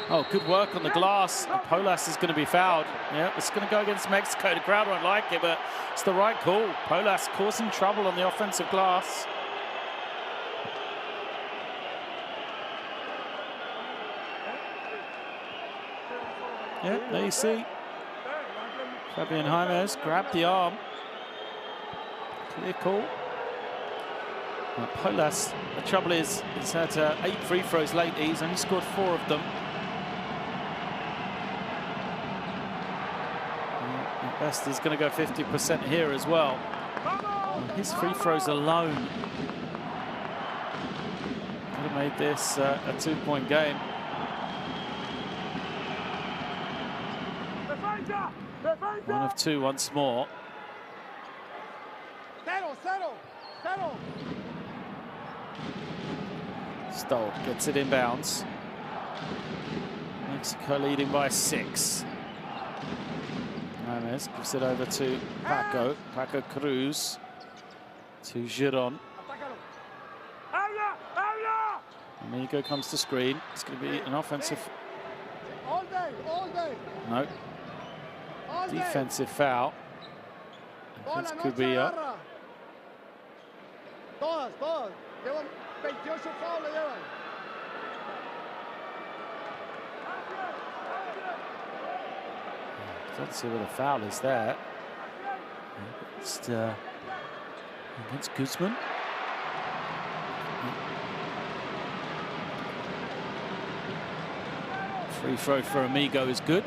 S1: Oh, good work on the glass. Polas is going to be fouled. Yeah, it's going to go against Mexico. The crowd won't like it, but it's the right call. Polas causing trouble on the offensive glass. Yeah, there you see. Fabian James grabbed the arm. Clear call. Now Polas, the trouble is, he's had 8 free throws lately. He's only scored 4 of them. At best, he's going to go 50% here as well. And his free throws alone could have made this a 2-point game. One of 2 once more. Stoll gets it inbounds. Mexico leading by 6. James gives it over to Paco. Paco Cruz to Giron. Amigo comes to screen. It's going to be an offensive.
S2: All day.
S1: No. Defensive foul. It's Cubilla.
S2: Todas. Llevan 28 fouls, llevan.
S1: Let's see what a foul is there. It's against Guzman. Free throw for Amigo is good.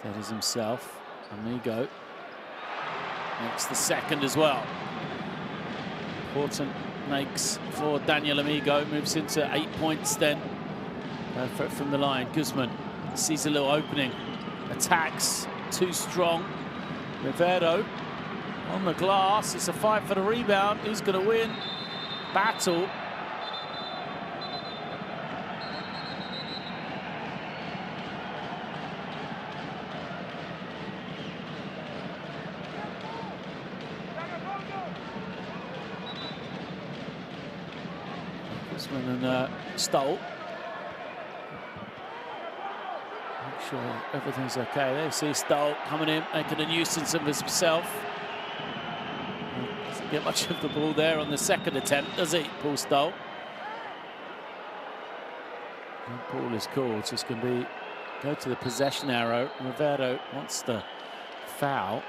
S1: That is himself. Amigo makes the second as well. Important makes for Daniel Amigo. Moves into 8 points then. Perfect from the line. Guzman sees a little opening. Attacks. Too strong. Rivero on the glass. It's a fight for the rebound. Who's going to win? Battle. And Stoll. Sure, everything's okay. There you see Stoll coming in, making a nuisance of himself. Doesn't get much of the ball there on the second attempt, does he, Paul Stoll? And Paul is called, so it's going to be go to the possession arrow. Rivero wants the foul.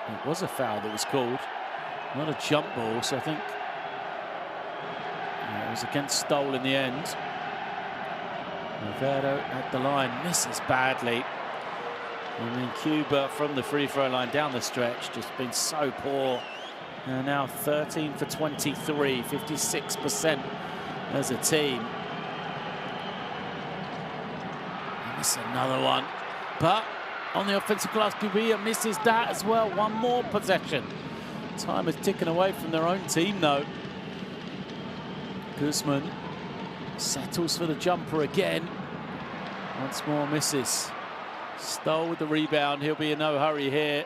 S1: It was a foul that was called, not a jump ball, so I think it was against Stoll in the end. Rivero at the line, misses badly. And then Cuba from the free throw line down the stretch, just been so poor. And now 13 for 23, 56% as a team. And this is another one. But on the offensive glass, Cuba misses that as well. One more possession. Time is ticking away from their own team, though. Guzman settles for the jumper again. Once more misses. Stoll with the rebound. He'll be in no hurry here.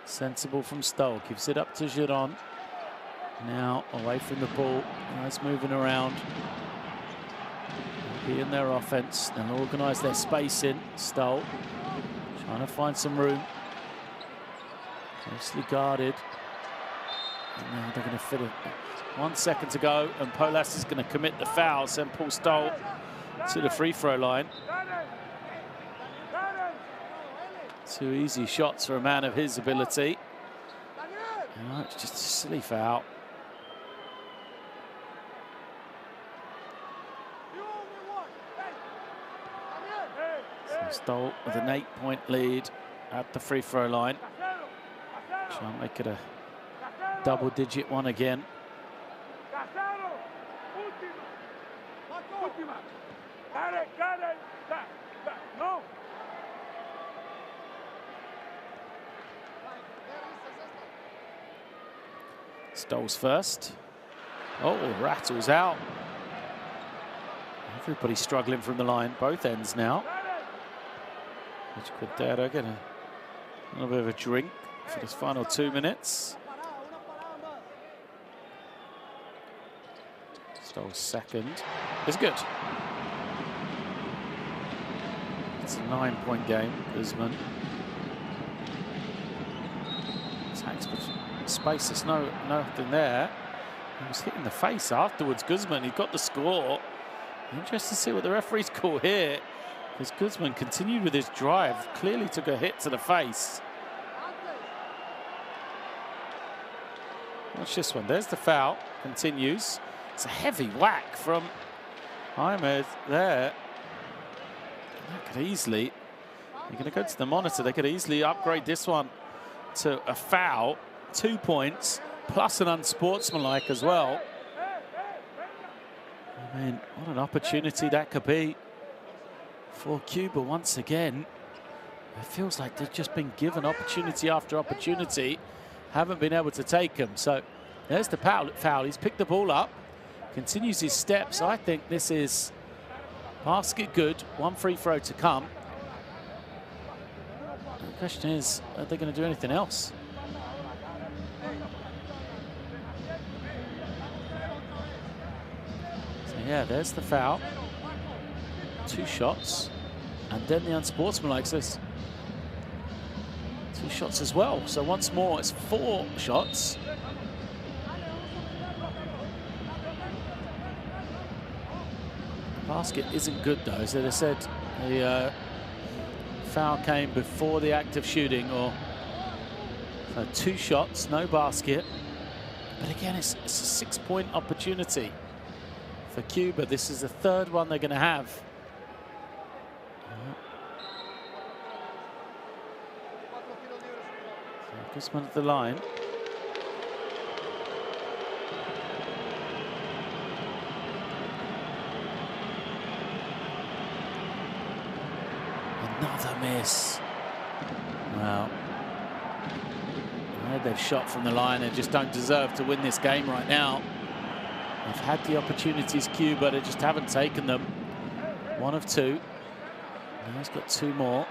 S1: Sensible from Stoll. Gives it up to Giron. Now away from the ball. Nice moving around. They'll be in their offense. They'll organise their spacing. Stoll trying to find some room. Closely guarded. And now they're going to fit it. 1 second to go, and Polas is going to commit the foul. Send Paul Stoll to the free throw line. 2 easy shots for a man of his ability. Oh, it's just a silly foul. So Stoll with an 8-point lead at the free throw line. Try and make it a double-digit one again. Stoll's first. Oh, rattles out. Everybody struggling from the line, both ends now. Cordero getting a little bit of a drink for this final 2 minutes. Stoll's second is good. It's a 9-point game. Guzman attacks with space. There's nothing there. He was hit in the face afterwards. Guzman, he got the score. Interesting to see what the referees call here, because Guzman continued with his drive. Clearly took a hit to the face. Watch this one. There's the foul. Continues. It's a heavy whack from Ahmed there. That could easily, you're going to go to the monitor, they could easily upgrade this one to a foul. 2 points, plus an unsportsmanlike as well. I mean, what an opportunity that could be for Cuba once again. It feels like they've just been given opportunity after opportunity, haven't been able to take them. So there's the foul. He's picked the ball up, continues his steps. I think this is basket good. 1 free throw to come. The question is, are they going to do anything else? So yeah, there's the foul. 2 shots, and then the unsportsmanlike says 2 shots as well. So once more, it's 4 shots. Basket isn't good though, as they said. The foul came before the act of shooting, or so 2 shots, no basket. But again, it's a 6-point opportunity for Cuba. This is the 3rd one they're going to have. So Guzman at the line. Another miss. Well, they've shot from the line and just don't deserve to win this game right now. They've had the opportunities, Cuba, they just haven't taken them. 1 of 2. Now he's got 2 more.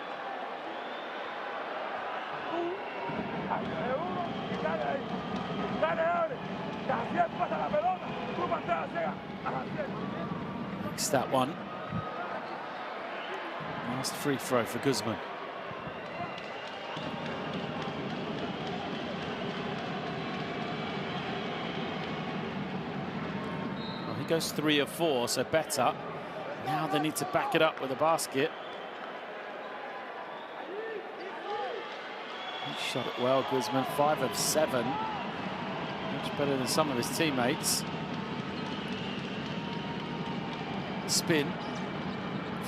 S1: Makes that one. Last free throw for Guzman. Well, he goes 3 of 4, so better. Now they need to back it up with a basket. He shot it well, Guzman, 5 of 7. Much better than some of his teammates. Spin.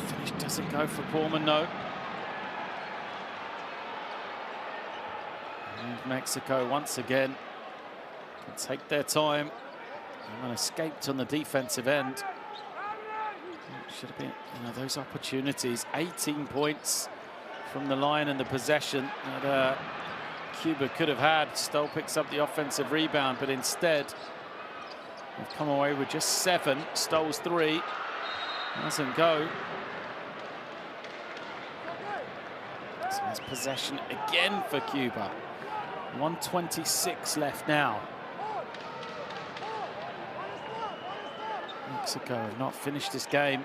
S1: Finish doesn't go for Pullman, no. And Mexico once again can take their time and escaped on the defensive end. It should have been, you know, those opportunities. 18 points from the line and the possession that Cuba could have had. Stoll picks up the offensive rebound, but instead they've come away with just 7. Stoll's 3. Doesn't go. So it's possession again for Cuba. 1:26 left now. Mexico have not finished this game.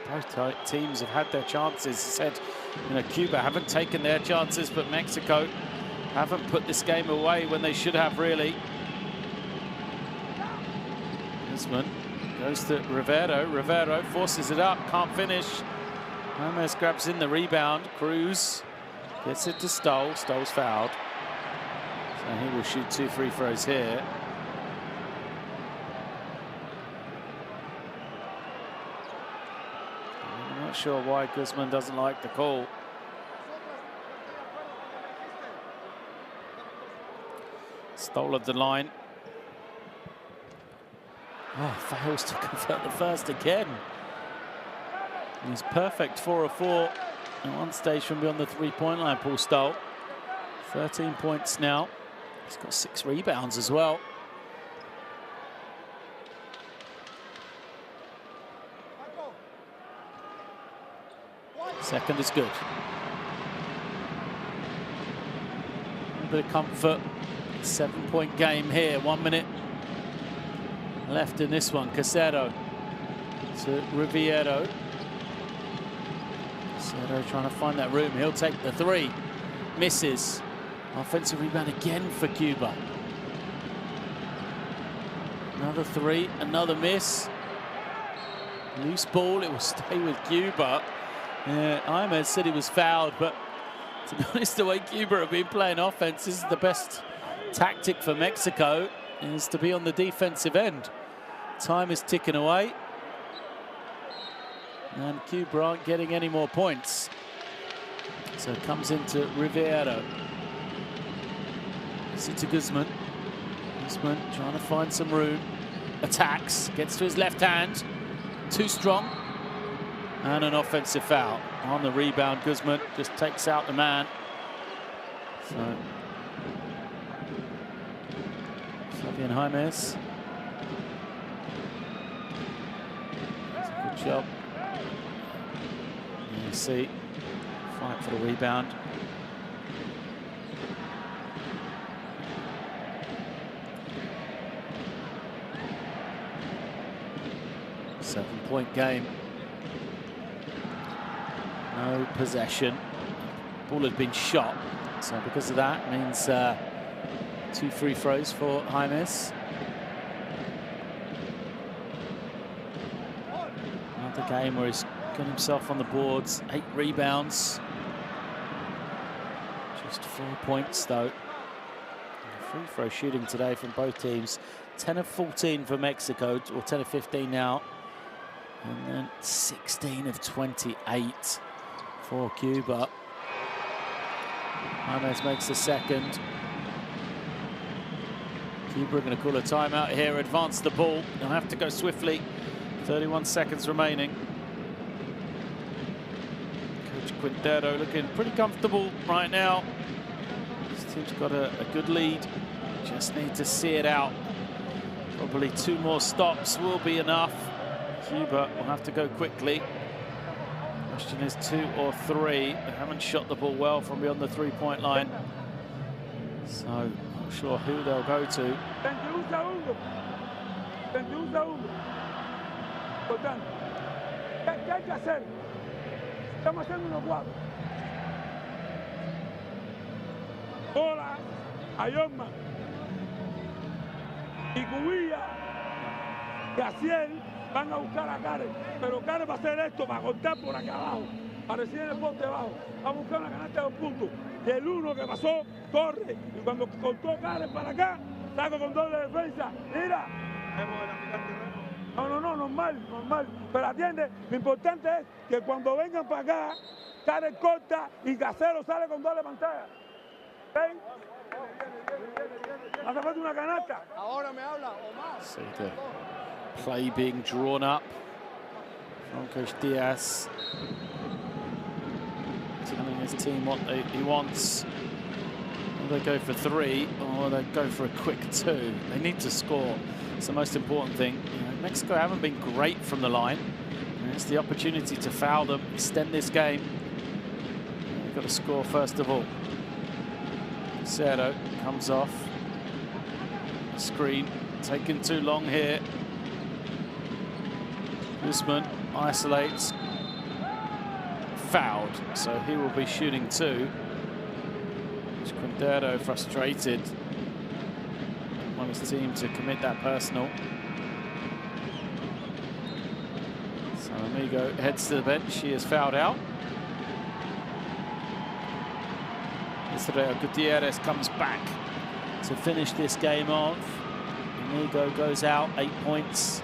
S1: Both teams have had their chances. Said, you know, Cuba haven't taken their chances, but Mexico haven't put this game away when they should have, really. Guzman goes to Rivero. Rivero forces it up, can't finish. Gomez grabs in the rebound. Cruz gets it to Stoll. Stoll's fouled. So he will shoot 2 free throws here. I'm not sure why Guzman doesn't like the call. Stoll of the line. Oh, fails to convert the first again. He's perfect, 4 of 4 at one stage from beyond the 3-point line, Paul Stoll. 13 points now. He's got 6 rebounds as well. Second is good. A bit of comfort. 7-point game here. 1 minute left in this one. Casero to Riviero. Casero trying to find that room. He'll take the 3. Misses. Offensive rebound again for Cuba. Another 3. Another miss. Loose ball. It will stay with Cuba. Ahmed said he was fouled, but to be honest, the way Cuba have been playing offense, this is the best tactic for Mexico, is to be on the defensive end. Time is ticking away, and Cuba aren't getting any more points. So it comes into Riviero. It's to Guzman. Guzman trying to find some room. Attacks, gets to his left hand. Too strong. And an offensive foul. On the rebound, Guzman just takes out the man. So Fabian Jaimes. That's a good job. And you see, fight for the rebound. Seven-point game. No possession. Ball had been shot, so because of that, means 2 free throws for Jaimes. Another game where he's got himself on the boards. 8 rebounds. Just 4 points though. Free throw shooting today from both teams. 10 of 14 for Mexico, or 10 of 15 now. And then 16 of 28 for Cuba. Jaimes makes the second. Cuba are going to call a timeout here, advance the ball. They'll have to go swiftly. 31 seconds remaining. Coach Quintero looking pretty comfortable right now. This team's got a good lead. Just need to see it out. Probably 2 more stops will be enough. Cuba will have to go quickly. Question is 2 or 3. They haven't shot the ball well from beyond the 3-point line. So not sure who they'll go to.
S3: 21 segundos. Importante. ¿Qué hay que hacer? Estamos haciendo unos cuadros. Hola, a Yorman y Cubilla y Asiel van a buscar a Karen, pero Karen va a hacer esto para cortar por acá abajo, para recibir el poste abajo. Va a buscar una canasta de 2 puntos. Y el uno que pasó, corre. Y cuando cortó Karen para acá, saco con doble defensa. Mira. No, normal. Pero atiende, lo importante es que cuando vengan para acá, Karen corta y Casero sale con doble pantalla. ¿Ven? Hace falta una canasta.
S2: Ahora me habla, Omar.
S1: So the play being drawn up from Coach Diaz, telling his team what he wants. Will they go for 3 or they go for a quick 2? They need to score. It's the most important thing. You know, Mexico haven't been great from the line. And it's the opportunity to foul them, extend this game. They've got to score first of all. Cerro comes off. Screen taken too long here. Guzman isolates. Fouled, so he will be shooting 2. Quintero frustrated. Want his team to commit that personal. So Amigo heads to the bench. She is fouled out. Gutierrez comes back to finish this game off. Amigo goes out, 8 points.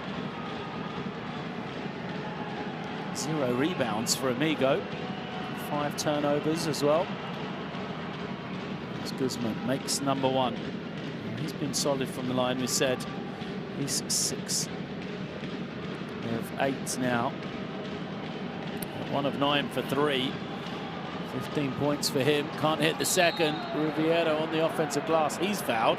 S1: 0 rebounds for Amigo. 5 turnovers as well. As Guzman makes number 1. He's been solid from the line, we said. He's 6 of 8 now. 1 of 9 for 3. 15 points for him. Can't hit the second. Riviero on the offensive glass. He's fouled.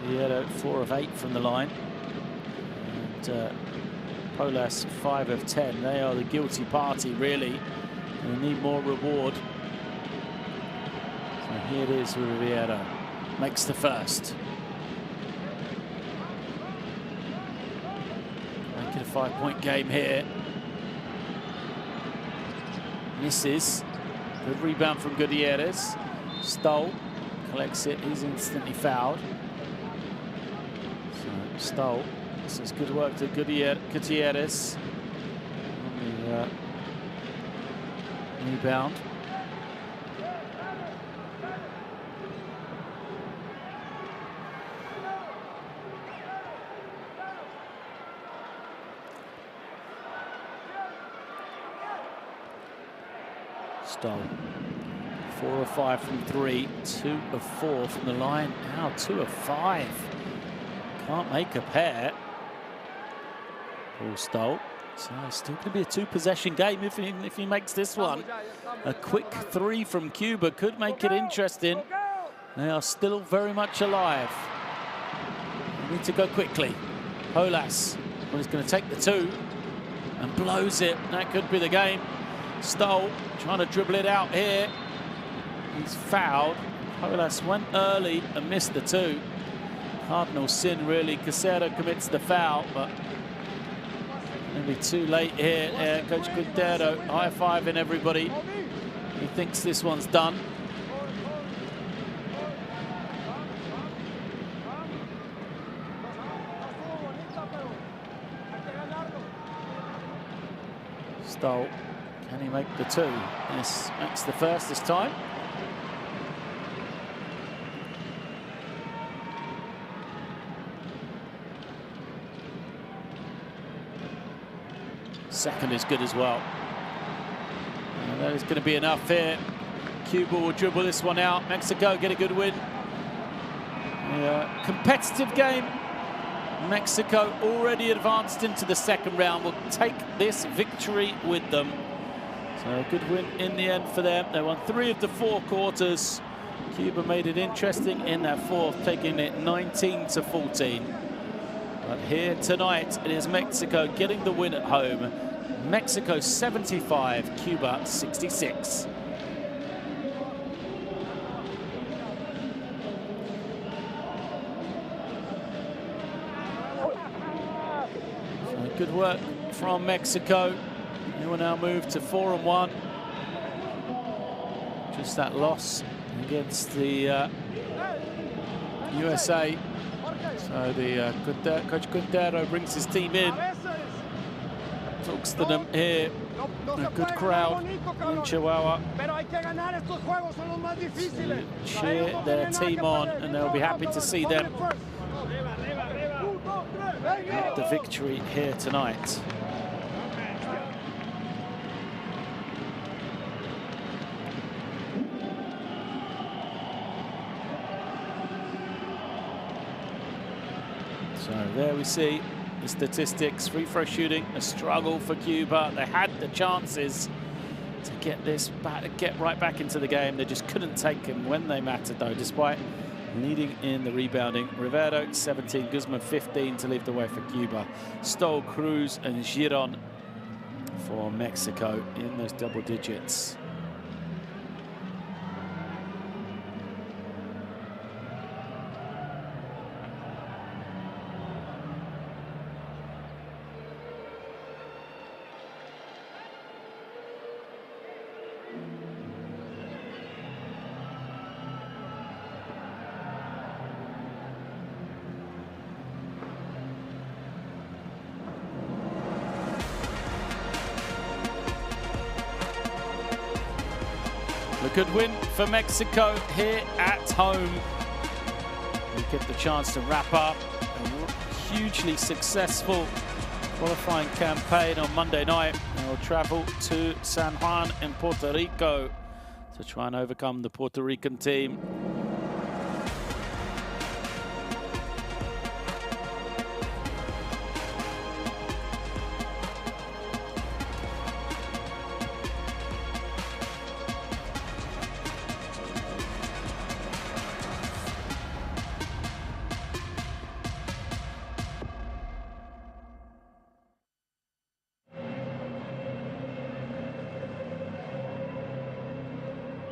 S1: Riviero 4 of 8 from the line. And Polas 5 of 10. They are the guilty party, really. And they need more reward. So here it is, Riviero. Makes the first. Make it a 5-point game here. Misses. Good rebound from Gutierrez. Stoll collects it. He's instantly fouled. So Stoll. This is good work to Gutierrez. On the rebound. Stoll. 4 of 5 from 3, 2 of 4 from the line. Now 2 of 5. Can't make a pair. Paul Stoll. So it's still going to be a 2-possession game if he makes this one. A quick 3 from Cuba could make it interesting. They are still very much alive. They need to go quickly. Polas, well, he's going to take the 2 and blows it. That could be the game. Stoll trying to dribble it out here. He's fouled. Polas went early and missed the 2. Cardinal sin, really. Casero commits the foul, but maybe too late here. Coach Quintero high-fiving everybody. He thinks this one's done. Stoll. Can he make the 2? Yes, makes the first this time. Second is good as well. And that is going to be enough here. Cuba will dribble this one out. Mexico get a good win. Competitive game. Mexico already advanced into the second round. Will take this victory with them. So a good win in the end for them. They won 3 of the 4 quarters. Cuba made it interesting in that 4th, taking it 19-14. But here tonight, it is Mexico getting the win at home. Mexico 75, Cuba 66. Good work from Mexico. They will now move to 4-1. Just that loss against the USA. So the Coach Quintero brings his team in. Talks to them here. A good crowd in Chihuahua. To cheer their team on, and they'll be happy to see them get the victory here tonight. So there we see the statistics. Free throw shooting, a struggle for Cuba. They had the chances to get this back, get right back into the game. They just couldn't take them when they mattered, though, despite leading in the rebounding. Rivero 17, Guzman 15 to lead the way for Cuba. Stoll, Cruz and Giron for Mexico in those double digits. A good win for Mexico here at home. We get the chance to wrap up a hugely successful qualifying campaign on Monday night. And we'll travel to San Juan in Puerto Rico to try and overcome the Puerto Rican team.